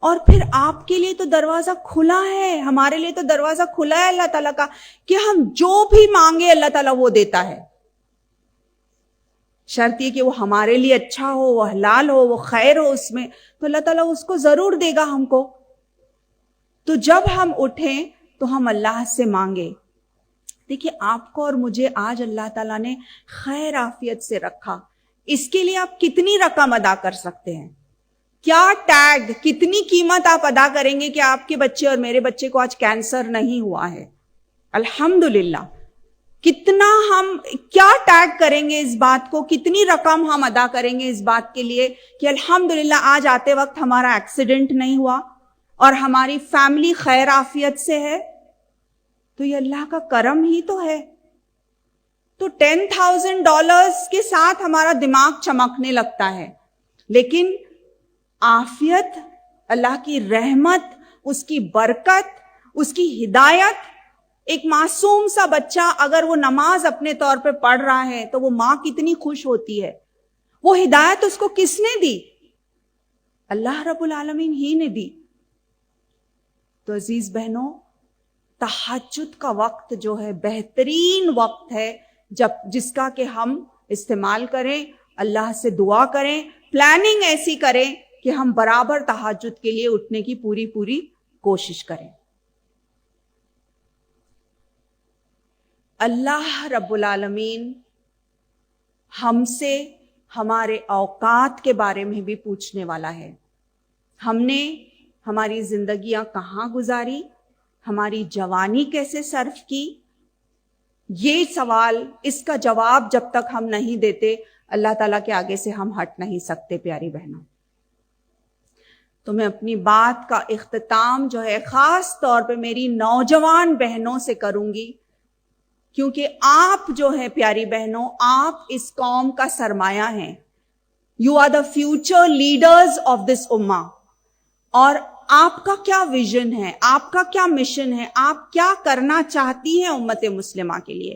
اور پھر آپ کے لیے تو دروازہ کھلا ہے, ہمارے لیے تو دروازہ کھلا ہے اللہ تعالیٰ کا کہ ہم جو بھی مانگے اللہ تعالیٰ وہ دیتا ہے. شرط یہ کہ وہ ہمارے لیے اچھا ہو, وہ حلال ہو, وہ خیر ہو اس میں, تو اللہ تعالیٰ اس کو ضرور دے گا ہم کو. تو جب ہم اٹھیں تو ہم اللہ سے مانگے. دیکھیے آپ کو اور مجھے آج اللہ تعالیٰ نے خیر عافیت سے رکھا, اس کے لیے آپ کتنی رقم ادا کر سکتے ہیں؟ کیا ٹیگ, کتنی قیمت آپ ادا کریں گے کہ آپ کے بچے اور میرے بچے کو آج کینسر نہیں ہوا ہے؟ الحمدللہ. کتنا ہم کیا ٹیگ کریں گے اس بات کو, کتنی رقم ہم ادا کریں گے اس بات کے لیے کہ الحمدللہ آج آتے وقت ہمارا ایکسیڈنٹ نہیں ہوا اور ہماری فیملی خیر عافیت سے ہے. تو یہ اللہ کا کرم ہی تو ہے. تو $10,000 کے ساتھ ہمارا دماغ چمکنے لگتا ہے, لیکن عافیت, اللہ کی رحمت, اس کی برکت, اس کی ہدایت, ایک معصوم سا بچہ اگر وہ نماز اپنے طور پہ پڑھ رہا ہے تو وہ ماں کتنی خوش ہوتی ہے. وہ ہدایت اس کو کس نے دی؟ اللہ رب العالمین ہی نے دی. تو عزیز بہنوں, تہجد کا وقت جو ہے بہترین وقت ہے جس کا کہ ہم استعمال کریں, اللہ سے دعا کریں, پلاننگ ایسی کریں کہ ہم برابر تہجد کے لیے اٹھنے کی پوری کوشش کریں. اللہ رب العالمین ہم سے ہمارے اوقات کے بارے میں بھی پوچھنے والا ہے. ہم نے ہماری زندگیاں کہاں گزاری, ہماری جوانی کیسے صرف کی. یہ سوال, اس کا جواب جب تک ہم نہیں دیتے, اللہ تعالیٰ کے آگے سے ہم ہٹ نہیں سکتے پیاری بہنوں. تو میں اپنی بات کا اختتام جو ہے خاص طور پہ میری نوجوان بہنوں سے کروں گی, کیونکہ آپ جو ہیں پیاری بہنوں, آپ اس قوم کا سرمایہ ہیں. You are the future leaders of this امہ. اور آپ کا کیا ویژن ہے, آپ کا کیا مشن ہے, آپ کیا کرنا چاہتی ہیں امت مسلمہ کے لیے.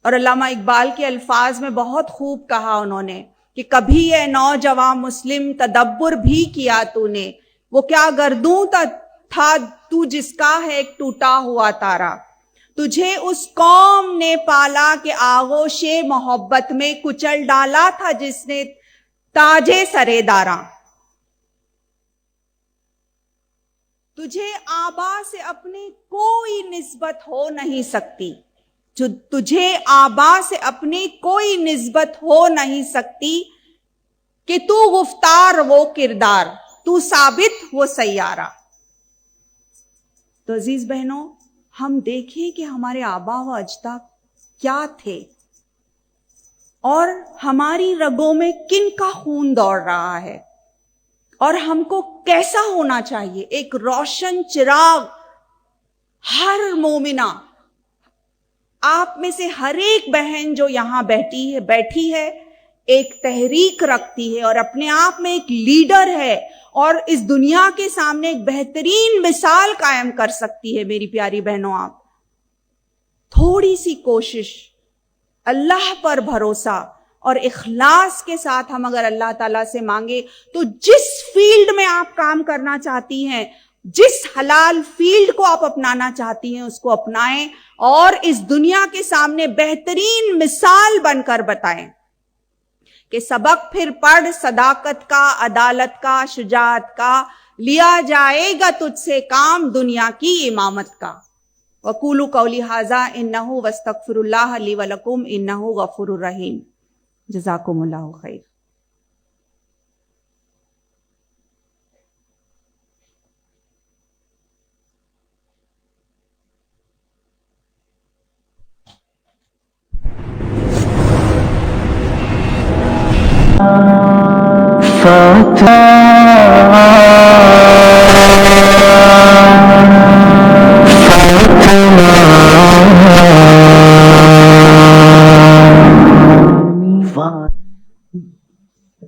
اور علامہ اقبال کے الفاظ میں بہت خوب کہا انہوں نے کہ کبھی اے نوجوان مسلم تدبر بھی کیا تو نے, وہ کیا گردوں تھا تو جس کا ہے ایک ٹوٹا ہوا تارا. تجھے اس قوم نے پالا کہ آغوش محبت میں کچل ڈالا تھا جس نے تاجے سرے داراں. تجھے آبا سے اپنی کوئی نسبت ہو نہیں سکتی, جو تجھے آبا سے اپنی کوئی نسبت ہو نہیں سکتی, کہ تو گفتار وہ کردار, تو ثابت وہ سیارہ. تو عزیز بہنوں, ہم دیکھیں کہ ہمارے آبا و اجداد کیا تھے اور ہماری رگوں میں کن کا خون دوڑ رہا ہے, اور ہم کو کیسا ہونا چاہیے. ایک روشن چراغ ہر مومنہ, آپ میں سے ہر ایک بہن جو یہاں بیٹھی ہے ایک تحریک رکھتی ہے اور اپنے آپ میں ایک لیڈر ہے, اور اس دنیا کے سامنے ایک بہترین مثال قائم کر سکتی ہے. میری پیاری بہنوں, آپ تھوڑی سی کوشش, اللہ پر بھروسہ اور اخلاص کے ساتھ ہم اگر اللہ تعالیٰ سے مانگے تو جس فیلڈ میں آپ کام کرنا چاہتی ہیں, جس حلال فیلڈ کو آپ اپنانا چاہتی ہیں, اس کو اپنائیں اور اس دنیا کے سامنے بہترین مثال بن کر بتائیں کہ سبق پھر پڑھ صداقت کا, عدالت کا, شجاعت کا, لیا جائے گا تجھ سے کام دنیا کی امامت کا. وَقُولُوا قَوْلِي هَٰذَا إِنَّهُ وَاسْتَغْفِرُوا اللَّهَ لِي وَلَكُمْ إِنَّهُ غَفُورٌ رَحِيمٌ. جزاکم اللہ خیر.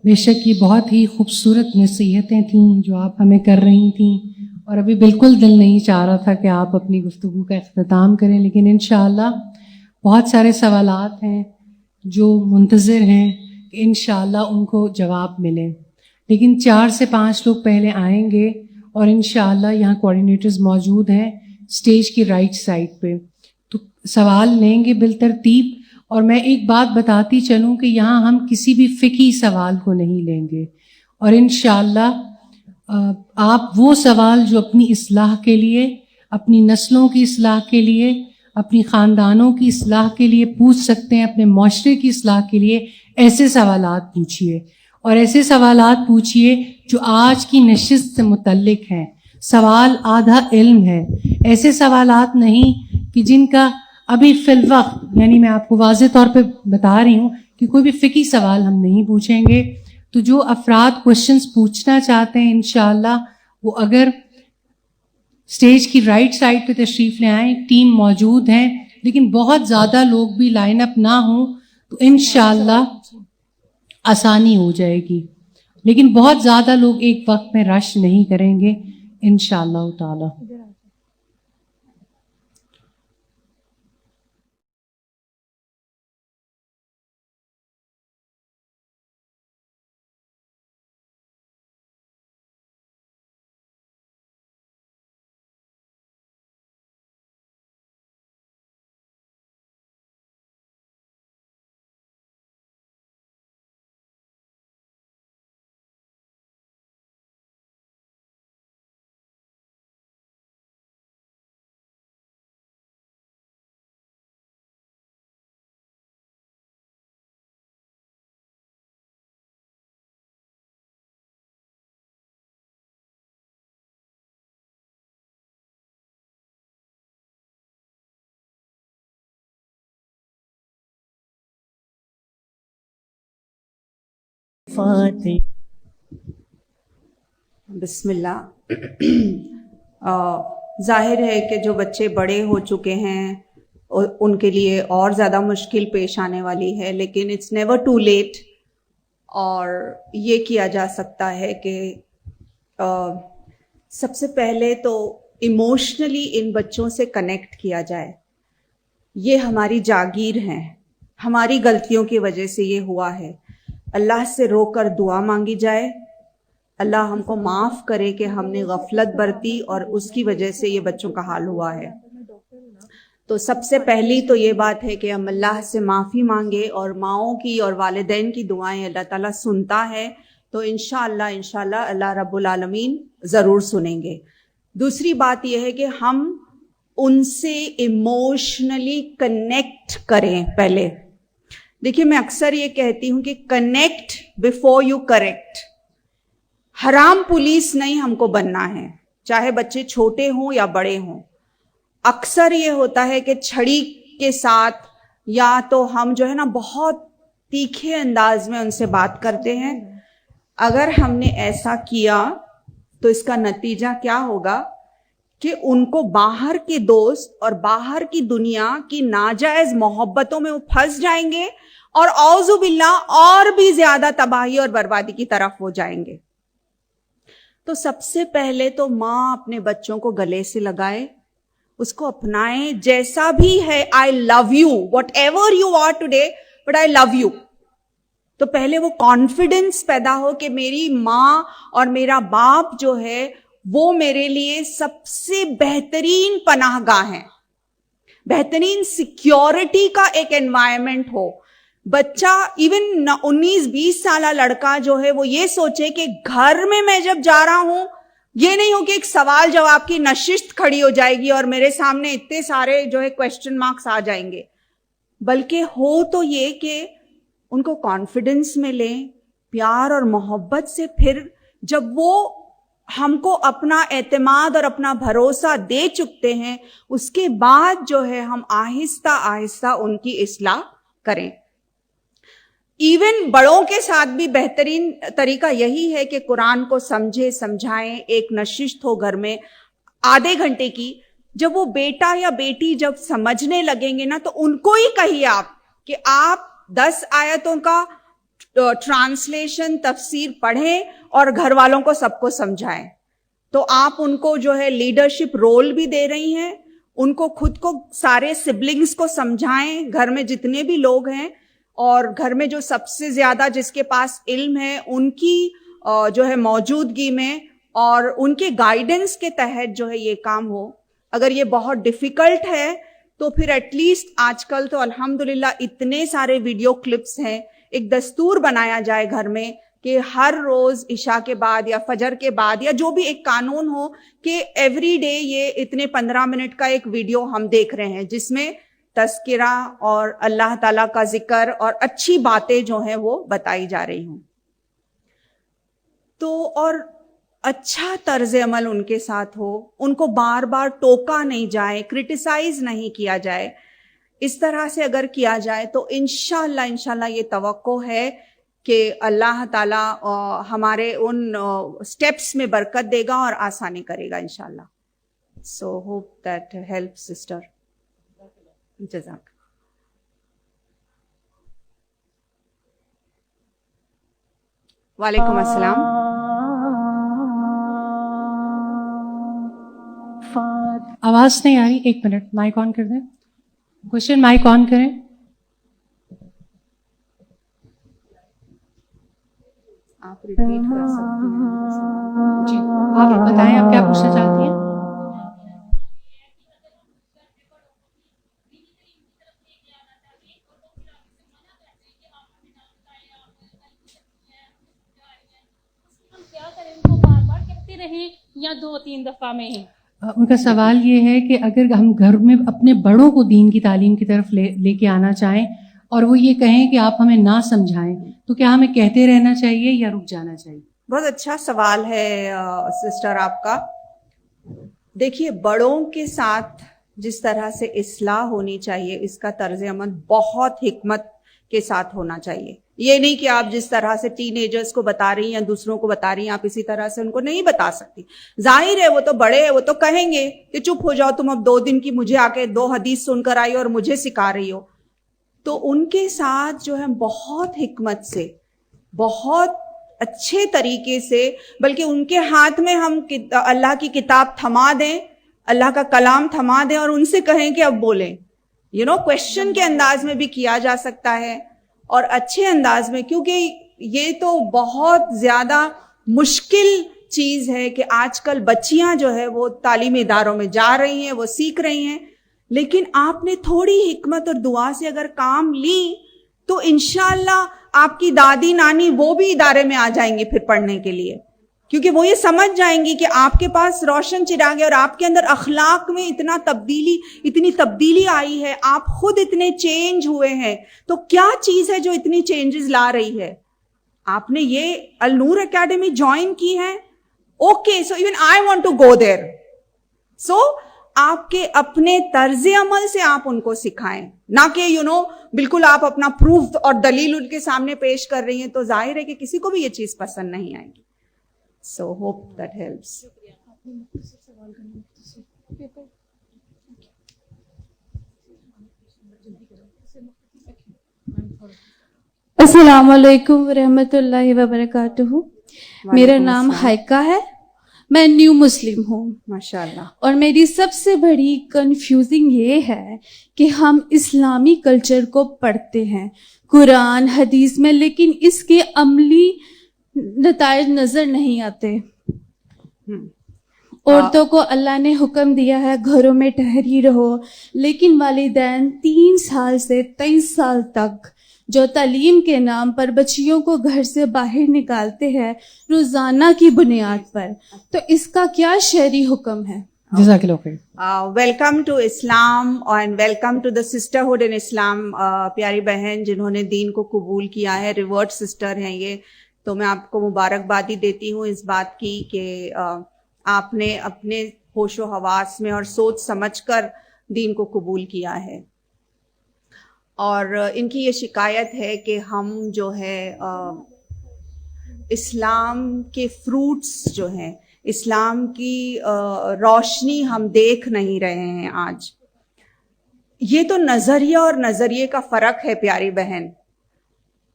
بے شک یہ بہت ہی خوبصورت نصیحتیں تھیں جو آپ ہمیں کر رہی تھیں, اور ابھی بالکل دل نہیں چاہ رہا تھا کہ آپ اپنی گفتگو کا اختتام کریں, لیکن انشاءاللہ بہت سارے سوالات ہیں جو منتظر ہیں کہ انشاءاللہ ان کو جواب ملے. لیکن 4 سے 5 لوگ پہلے آئیں گے, اور انشاءاللہ یہاں کوآرڈینیٹرز موجود ہیں اسٹیج کی رائٹ سائڈ پہ, تو سوال لیں گے بالترتیب. اور میں ایک بات بتاتی چلوں کہ یہاں ہم کسی بھی فقہی سوال کو نہیں لیں گے, اور انشاءاللہ آپ وہ سوال جو اپنی اصلاح کے لیے, اپنی نسلوں کی اصلاح کے لیے, اپنی خاندانوں کی اصلاح کے لیے پوچھ سکتے ہیں, اپنے معاشرے کی اصلاح کے لیے ایسے سوالات پوچھیے, اور ایسے سوالات پوچھیے جو آج کی نشست سے متعلق ہیں. سوال آدھا علم ہے, ایسے سوالات نہیں کہ جن کا ابھی فی الوقت, یعنی میں آپ کو واضح طور پہ بتا رہی ہوں کہ کوئی بھی فقہی سوال ہم نہیں پوچھیں گے. تو جو افراد کوشچنز پوچھنا چاہتے ہیں انشاءاللہ وہ اگر اسٹیج کی رائٹ سائڈ پہ تشریف لے آئیں, ٹیم موجود ہیں, لیکن بہت زیادہ لوگ بھی لائن اپ نہ ہوں تو انشاءاللہ آسانی ہو جائے گی, لیکن بہت زیادہ لوگ ایک وقت میں رش نہیں کریں گے انشاءاللہ تعالی. فاتح. بسم اللہ. ظاہر ہے کہ جو بچے بڑے ہو چکے ہیں ان کے لیے اور زیادہ مشکل پیش آنے والی ہے، لیکن اٹس نیور ٹو لیٹ. اور یہ کیا جا سکتا ہے کہ سب سے پہلے تو ایموشنلی ان بچوں سے کنیکٹ کیا جائے. یہ ہماری جاگیر ہیں، ہماری غلطیوں کی وجہ سے یہ ہوا ہے. اللہ سے رو کر دعا مانگی جائے، اللہ ہم کو معاف کرے کہ ہم نے غفلت برتی اور اس کی وجہ سے یہ بچوں کا حال ہوا ہے. تو سب سے پہلی تو یہ بات ہے کہ ہم اللہ سے معافی مانگے، اور ماؤں کی اور والدین کی دعائیں اللہ تعالیٰ سنتا ہے، تو انشاءاللہ اللہ رب العالمین ضرور سنیں گے. دوسری بات یہ ہے کہ ہم ان سے ایموشنلی کنیکٹ کریں. پہلے دیکھیے، میں اکثر یہ کہتی ہوں کہ کنیکٹ بیفور یو کریکٹ. حرام پولیس نہیں ہم کو بننا ہے، چاہے بچے چھوٹے ہوں یا بڑے ہوں. اکثر یہ ہوتا ہے کہ چھڑی کے ساتھ یا تو ہم جو ہے نا بہت تیکھے انداز میں ان سے بات کرتے ہیں. اگر ہم نے ایسا کیا تو اس کا نتیجہ کیا ہوگا کہ ان کو باہر کے دوست اور باہر کی دنیا کی ناجائز محبتوں میں وہ پھنس جائیں گے، اور اعوذ باللہ اور بھی زیادہ تباہی اور بربادی کی طرف وہ جائیں گے. تو سب سے پہلے تو ماں اپنے بچوں کو گلے سے لگائے، اس کو اپنائے جیسا بھی ہے. I love you whatever you are today, but I love you. تو پہلے وہ کانفیڈنس پیدا ہو کہ میری ماں اور میرا باپ جو ہے وہ میرے لیے سب سے بہترین پناہ گاہ ہیں، بہترین سیکیورٹی کا ایک انوائرمنٹ ہو. بچہ ایون 19-20 سالہ لڑکا جو ہے وہ یہ سوچے کہ گھر میں جب جا رہا ہوں، یہ نہیں ہو کہ ایک سوال جواب کی نشست کھڑی ہو جائے گی اور میرے سامنے اتنے سارے جو ہے کویسچن مارکس آ جائیں گے، بلکہ ہو تو یہ کہ ان کو کانفیڈنس میں لیں، پیار اور محبت سے. پھر جب وہ ہم کو اپنا اعتماد اور اپنا بھروسہ دے چکتے ہیں، اس کے بعد جو ہے ہم آہستہ آہستہ ان کی اصلاح کریں. ایون بڑوں کے ساتھ بھی بہترین طریقہ یہی ہے کہ قرآن کو سمجھائیں. ایک نشست ہو گھر میں آدھے گھنٹے کی. جب وہ بیٹا یا بیٹی جب سمجھنے لگیں گے نا، تو ان کو ہی کہیے آپ کہ آپ 10 آیتوں کا ٹرانسلیشن تفسیر پڑھیں اور گھر والوں کو سب کو سمجھائیں. تو آپ ان کو جو ہے لیڈرشپ رول بھی دے رہی ہیں، ان کو خود کو سارے سبلنگز کو سمجھائیں، گھر میں جتنے بھی لوگ ہیں، اور گھر میں جو سب سے زیادہ جس کے پاس علم ہے ان کی جو ہے موجودگی میں اور ان کے گائیڈنس کے تحت جو ہے یہ کام ہو. اگر یہ بہت ڈیفیکلٹ ہے تو پھر ایٹ لیسٹ آج کل تو الحمدللہ اتنے سارے ویڈیو کلپس ہیں، ایک دستور بنایا جائے گھر میں کہ ہر روز عشاء کے بعد یا فجر کے بعد یا جو بھی ایک قانون ہو کہ ایوری ڈے یہ اتنے 15 منٹ کا ایک ویڈیو ہم دیکھ رہے ہیں جس میں تذکرہ اور اللہ تعالیٰ کا ذکر اور اچھی باتیں جو ہیں وہ بتائی جا رہی ہوں. تو اور اچھا طرز عمل ان کے ساتھ ہو، ان کو بار بار ٹوکا نہیں جائے، کرٹیسائز نہیں کیا جائے. اس طرح سے اگر کیا جائے تو انشاءاللہ یہ توقع ہے کہ اللہ تعالیٰ ہمارے ان سٹیپس میں برکت دے گا اور آسانی کرے گا انشاءاللہ. So hope that help sister. جزاک. وعلیکم السلام. آواز نہیں آ رہی، 1 منٹ مائک آن کر دیں. کوشچن مائک آن کریں. آپ ریپیٹ کر سکتے ہیں. جی آپ بتائیں، آپ کیا پوچھنا چاہتی ہیں؟ یا 2-3 دفعہ میں ہی. ان کا سوال یہ ہے کہ اگر ہم گھر میں اپنے بڑوں کو دین کی تعلیم کی طرف لے کے آنا چاہیں اور وہ یہ کہیں کہ آپ ہمیں نہ سمجھائیں، تو کیا ہمیں کہتے رہنا چاہیے یا رک جانا چاہیے؟ بہت اچھا سوال ہے سسٹر آپ کا. دیکھیے، بڑوں کے ساتھ جس طرح سے اصلاح ہونی چاہیے اس کا طرز عمل بہت حکمت کے ساتھ ہونا چاہیے. یہ نہیں کہ آپ جس طرح سے ٹین ایجرز کو بتا رہی ہیں یا دوسروں کو بتا رہی ہیں آپ اسی طرح سے ان کو نہیں بتا سکتی. ظاہر ہے وہ تو بڑے ہیں, وہ تو کہیں گے کہ چپ ہو جاؤ, تم اب 2 دن کی مجھے آ کے 2 حدیث سن کر آئی اور مجھے سکھا رہی ہو. تو ان کے ساتھ جو ہے بہت حکمت سے, بہت اچھے طریقے سے, بلکہ ان کے ہاتھ میں ہم اللہ کی کتاب تھما دیں, اللہ کا کلام تھما دیں اور ان سے کہیں کہ اب بولیں. کویشچن کے انداز میں بھی کیا جا سکتا ہے اور اچھے انداز میں, کیونکہ یہ تو بہت زیادہ مشکل چیز ہے کہ آج کل بچیاں جو ہے وہ تعلیمی اداروں میں جا رہی ہیں, وہ سیکھ رہی ہیں, لیکن آپ نے تھوڑی حکمت اور دعا سے اگر کام لی تو انشاءاللہ آپ کی دادی نانی وہ بھی ادارے میں آ جائیں گی پھر پڑھنے کے لیے, کیونکہ وہ یہ سمجھ جائیں گی کہ آپ کے پاس روشن چراغ ہے اور آپ کے اندر اخلاق میں اتنی تبدیلی آئی ہے, آپ خود اتنے چینج ہوئے ہیں. تو کیا چیز ہے جو اتنی چینجز لا رہی ہے؟ آپ نے یہ النور اکیڈمی جوائن کی ہے, okay, so even I want to go there. سو آپ کے اپنے طرز عمل سے آپ ان کو سکھائیں, نہ کہ بالکل آپ اپنا پروف اور دلیل ان کے سامنے پیش کر رہی ہیں, تو ظاہر ہے کہ کسی کو بھی یہ چیز پسند نہیں آئے گی. So hope that helps. السلام علیکم ورحمۃ اللہ وبرکاتہ. میرا نام ہائکہ ہے, میں نیو مسلم ہوں ماشاءاللہ. اور میری سب سے بڑی کنفیوزنگ یہ ہے کہ ہم اسلامی کلچر کو پڑھتے ہیں قرآن حدیث میں, لیکن اس کے عملی نتائج نظر نہیں آتے. عورتوں کو اللہ نے حکم دیا ہے گھروں میں ٹھہری رہو, لیکن والدین 3 سال سے 23 سال تک جو تعلیم کے نام پر بچیوں کو گھر سے باہر نکالتے ہیں روزانہ کی بنیاد پر, تو اس کا کیا شرعی حکم ہے؟ جزاک اللہ خیر. Welcome to Islam and welcome to the sisterhood in Islam. پیاری بہن جنہوں نے دین کو قبول کیا ہے, ریورٹ سسٹر ہیں یہ, تو میں آپ کو مبارکبادی دیتی ہوں اس بات کی کہ آپ نے اپنے ہوش و حواس میں اور سوچ سمجھ کر دین کو قبول کیا ہے. اور ان کی یہ شکایت ہے کہ ہم جو ہے اسلام کے فروٹس جو ہیں, اسلام کی روشنی ہم دیکھ نہیں رہے ہیں آج. یہ تو نظریہ اور نظریے کا فرق ہے پیاری بہن.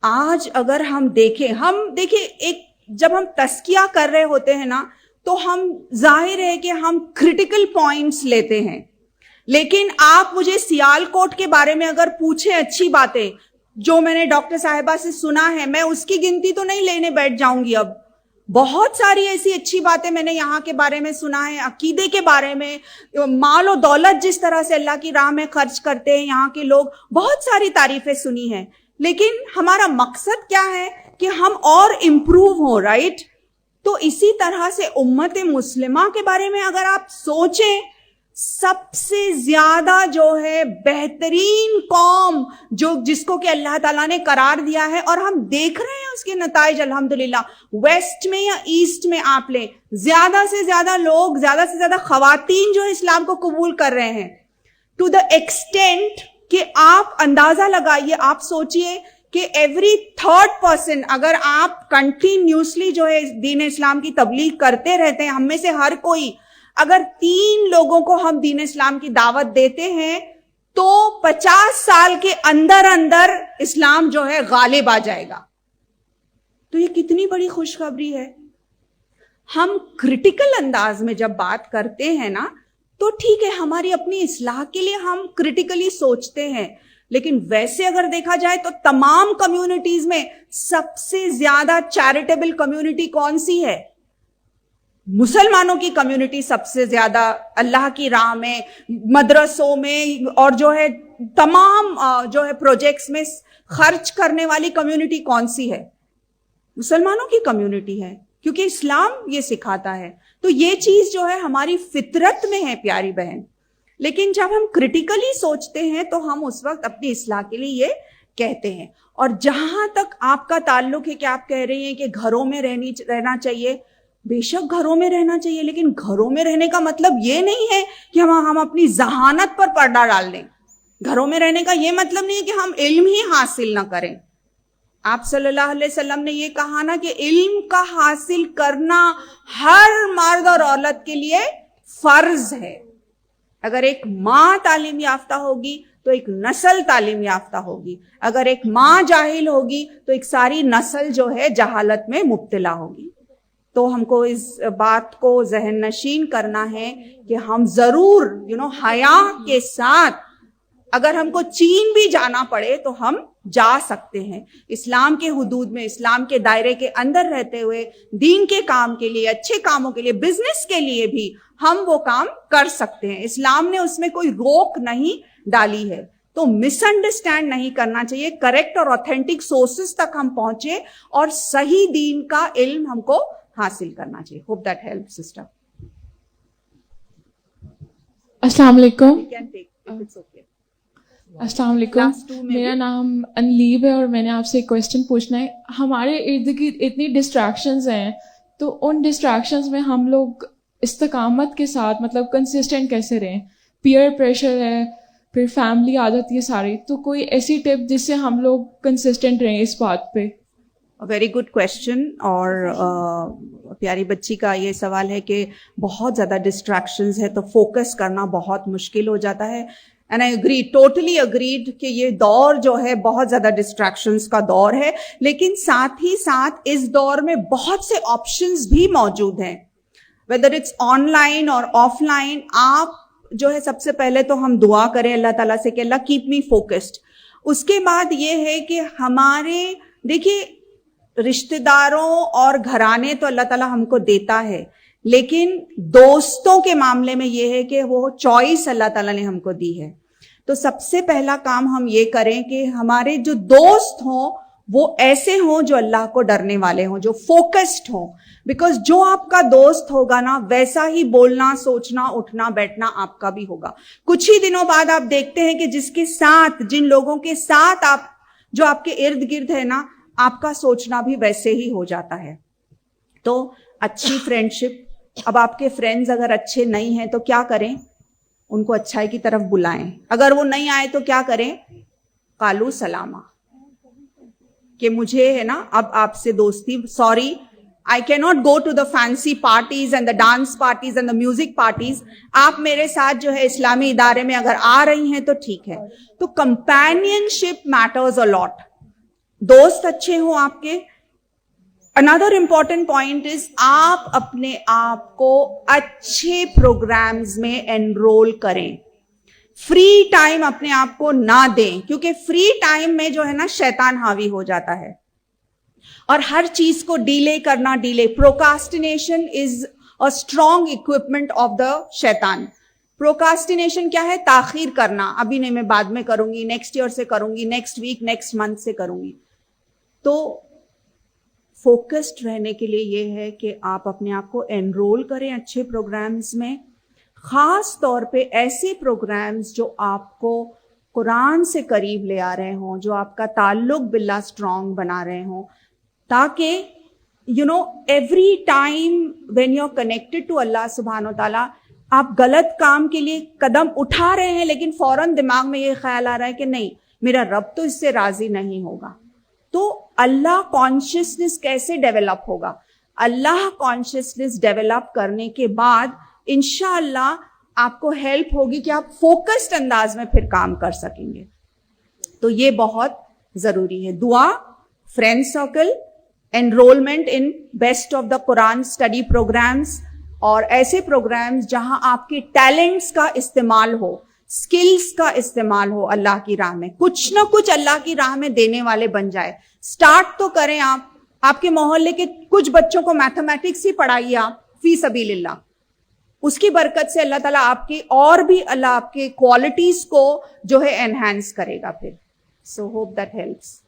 آج اگر ہم دیکھیں ایک جب ہم تزکیہ کر رہے ہوتے ہیں نا, تو ہم ظاہر ہے کہ ہم کریٹیکل پوائنٹس لیتے ہیں, لیکن آپ مجھے سیال کوٹ کے بارے میں اگر پوچھیں اچھی باتیں جو میں نے ڈاکٹر صاحبہ سے سنا ہے, میں اس کی گنتی تو نہیں لینے بیٹھ جاؤں گی. اب بہت ساری ایسی اچھی باتیں میں نے یہاں کے بارے میں سنا ہے, عقیدے کے بارے میں, مال و دولت جس طرح سے اللہ کی راہ میں خرچ کرتے ہیں یہاں کے لوگ, بہت ساری تعریفیں سنی ہیں. لیکن ہمارا مقصد کیا ہے کہ ہم اور امپروو ہوں, رائٹ؟ تو اسی طرح سے امت مسلمہ کے بارے میں اگر آپ سوچیں, سب سے زیادہ جو ہے بہترین قوم جس کو کہ اللہ تعالیٰ نے قرار دیا ہے, اور ہم دیکھ رہے ہیں اس کے نتائج الحمدللہ. ویسٹ میں یا ایسٹ میں آپ لیں, زیادہ سے زیادہ لوگ, زیادہ سے زیادہ خواتین جو اسلام کو قبول کر رہے ہیں, ٹو دا ایکسٹینٹ کہ آپ اندازہ لگائیے, آپ سوچئے کہ ایوری 3rd پرسن, اگر آپ کنٹینیوسلی جو ہے دین اسلام کی تبلیغ کرتے رہتے ہیں, ہم میں سے ہر کوئی اگر 3 لوگوں کو ہم دین اسلام کی دعوت دیتے ہیں تو 50 سال کے اندر اندر اسلام جو ہے غالب آ جائے گا. تو یہ کتنی بڑی خوشخبری ہے. ہم کریٹیکل انداز میں جب بات کرتے ہیں نا, تو ٹھیک ہے ہماری اپنی اصلاح کے لیے ہم کریٹیکلی سوچتے ہیں, لیکن ویسے اگر دیکھا جائے تو تمام کمیونٹیز میں سب سے زیادہ چیریٹیبل کمیونٹی کون سی ہے؟ مسلمانوں کی کمیونٹی سب سے زیادہ اللہ کی راہ میں, مدرسوں میں اور جو ہے تمام جو ہے پروجیکٹس میں خرچ کرنے والی کمیونٹی کون سی ہے؟ مسلمانوں کی کمیونٹی ہے, کیونکہ اسلام یہ سکھاتا ہے. تو یہ چیز جو ہے ہماری فطرت میں ہے پیاری بہن. لیکن جب ہم کریٹیکلی سوچتے ہیں تو ہم اس وقت اپنی اصلاح کے لیے یہ کہتے ہیں. اور جہاں تک آپ کا تعلق ہے کہ آپ کہہ رہی ہیں کہ گھروں میں رہنا چاہیے, بے شک گھروں میں رہنا چاہیے, لیکن گھروں میں رہنے کا مطلب یہ نہیں ہے کہ ہم اپنی ذہانت پر پردہ ڈال دیں. گھروں میں رہنے کا یہ مطلب نہیں ہے کہ ہم علم ہی حاصل نہ کریں. آپ صلی اللہ علیہ وسلم نے یہ کہا نا کہ علم کا حاصل کرنا ہر مرد اور عورت کے لیے فرض ہے. اگر ایک ماں تعلیم یافتہ ہوگی تو ایک نسل تعلیم یافتہ ہوگی. اگر ایک ماں جاہل ہوگی تو ایک ساری نسل جو ہے جہالت میں مبتلا ہوگی. تو ہم کو اس بات کو ذہن نشین کرنا ہے کہ ہم ضرور حیا کے ساتھ اگر ہم کو چین بھی جانا پڑے تو ہم جا سکتے ہیں. اسلام کے حدود میں، اسلام کے دائرے کے اندر رہتے ہوئے دین کے کام کے لیے، اچھے کاموں کے لیے، بزنس کے لیے بھی ہم وہ کام کر سکتے ہیں. اسلام نے اس میں کوئی روک نہیں ڈالی ہے. تو مس انڈرسٹینڈ نہیں کرنا چاہیے. کریکٹ اور اوتھینٹک سورسز تک ہم پہنچے اور صحیح دین کا علم ہم کو حاصل کرنا چاہیے. Hope that help sister. السلام علیکم. السلام علیکم. میرا نام انلیب ہے اور میں نے آپ سے ایک کویسچن پوچھنا ہے. ہمارے ارد گرد اتنی ڈسٹریکشنز ہیں، تو ان ڈسٹریکشنز میں ہم لوگ استقامت کے ساتھ مطلب کنسسٹنٹ کیسے رہیں؟ پیئر پریشر ہے، پھر فیملی آ جاتی ہے ساری، تو کوئی ایسی ٹپ جس سے ہم لوگ کنسسٹنٹ رہیں اس بات پہ؟ Very good question. اور پیاری بچی کا یہ سوال ہے کہ بہت زیادہ ڈسٹریکشنز ہے تو فوکس کرنا بہت مشکل ہو جاتا ہے. And I agree, totally agreed کہ یہ دور جو ہے بہت زیادہ ڈسٹریکشنز کا دور ہے. لیکن ساتھ ہی ساتھ اس دور میں بہت سے آپشنز بھی موجود ہیں، ویدر اٹس آن لائن اور آف لائن. آپ جو ہے سب سے پہلے تو ہم دعا کریں اللہ تعالیٰ سے کہ اللہ کیپ می فوکسڈ. اس کے بعد یہ ہے کہ ہمارے دیکھیے رشتہ داروں اور گھرانے تو اللہ تعالیٰ ہم کو دیتا ہے، لیکن دوستوں کے معاملے میں یہ ہے کہ وہ چوائس اللہ تعالیٰ نے ہم کو دی ہے. تو سب سے پہلا کام ہم یہ کریں کہ ہمارے جو دوست ہوں وہ ایسے ہوں جو اللہ کو ڈرنے والے ہوں، جو فوکسڈ ہوں. بیکاز جو آپ کا دوست ہوگا نا ویسا ہی بولنا، سوچنا، اٹھنا بیٹھنا آپ کا بھی ہوگا. کچھ ہی دنوں بعد آپ دیکھتے ہیں کہ جس کے ساتھ، جن لوگوں کے ساتھ آپ جو آپ کے ارد گرد ہے نا، آپ کا سوچنا بھی ویسے ہی ہو جاتا ہے. تو اچھی فرینڈشپ. اب آپ کے فرینڈز اگر اچھے نہیں ہیں تو کیا کریں؟ ان کو اچھائی کی طرف بلائیں. اگر وہ نہیں آئے تو کیا کریں؟ قالو سلامہ، کہ مجھے ہے نا اب آپ سے دوستی، sorry I cannot go to the fancy parties and the dance parties and the music parties. آپ میرے ساتھ جو ہے اسلامی ادارے میں اگر آ رہی ہیں تو ٹھیک ہے. تو companionship matters a lot. دوست اچھے ہوں آپ کے. Another important point is آپ اپنے آپ کو اچھے پروگرامز میں انرول کریں. فری ٹائم اپنے آپ کو نہ دیں، کیونکہ فری ٹائم میں جو ہے نا شیطان حاوی ہو جاتا ہے اور ہر چیز کو ڈیلے کرنا. Procrastination is a strong equipment of the شیطان. پروکاسٹینیشن کیا ہے؟ تاخیر کرنا. ابھی نہیں، میں بعد میں کروں گی، نیکسٹ ایئر سے کروں گی، نیکسٹ ویک، نیکسٹ منتھ سے کروں گی. تو فوکسڈ رہنے کے لیے یہ ہے کہ آپ اپنے آپ کو انرول کریں اچھے پروگرامز میں، خاص طور پہ ایسے پروگرامز جو آپ کو قرآن سے قریب لے آ رہے ہوں، جو آپ کا تعلق باللہ اسٹرانگ بنا رہے ہوں، تاکہ every time when you are connected to Allah سبحانہ و تعالیٰ، آپ غلط کام کے لیے قدم اٹھا رہے ہیں لیکن فوراً دماغ میں یہ خیال آ رہا ہے کہ نہیں، میرا رب تو اس سے راضی نہیں ہوگا. تو اللہ کانشیسنس کیسے ڈیولپ ہوگا؟ اللہ کانشیسنس ڈیولپ کرنے کے بعد انشاءاللہ آپ کو ہیلپ ہوگی کہ آپ فوکسڈ انداز میں پھر کام کر سکیں گے. تو یہ بہت ضروری ہے. دعا، friend circle, enrollment in best of the قرآن اسٹڈی پروگرامز، اور ایسے پروگرامز جہاں آپ کے ٹیلنٹس کا استعمال ہو، اسکلس کا استعمال ہو اللہ کی راہ میں. کچھ نہ کچھ اللہ کی راہ میں دینے والے بن جائے. سٹارٹ تو کریں آپ کے محلے کے کچھ بچوں کو میتھمیٹکس ہی پڑھائیے آپ فی سبیل اللہ. اس کی برکت سے اللہ تعالیٰ آپ کی اور بھی اللہ آپ کے کوالٹیز کو جو ہے انہینس کرے گا پھر. So hope that helps.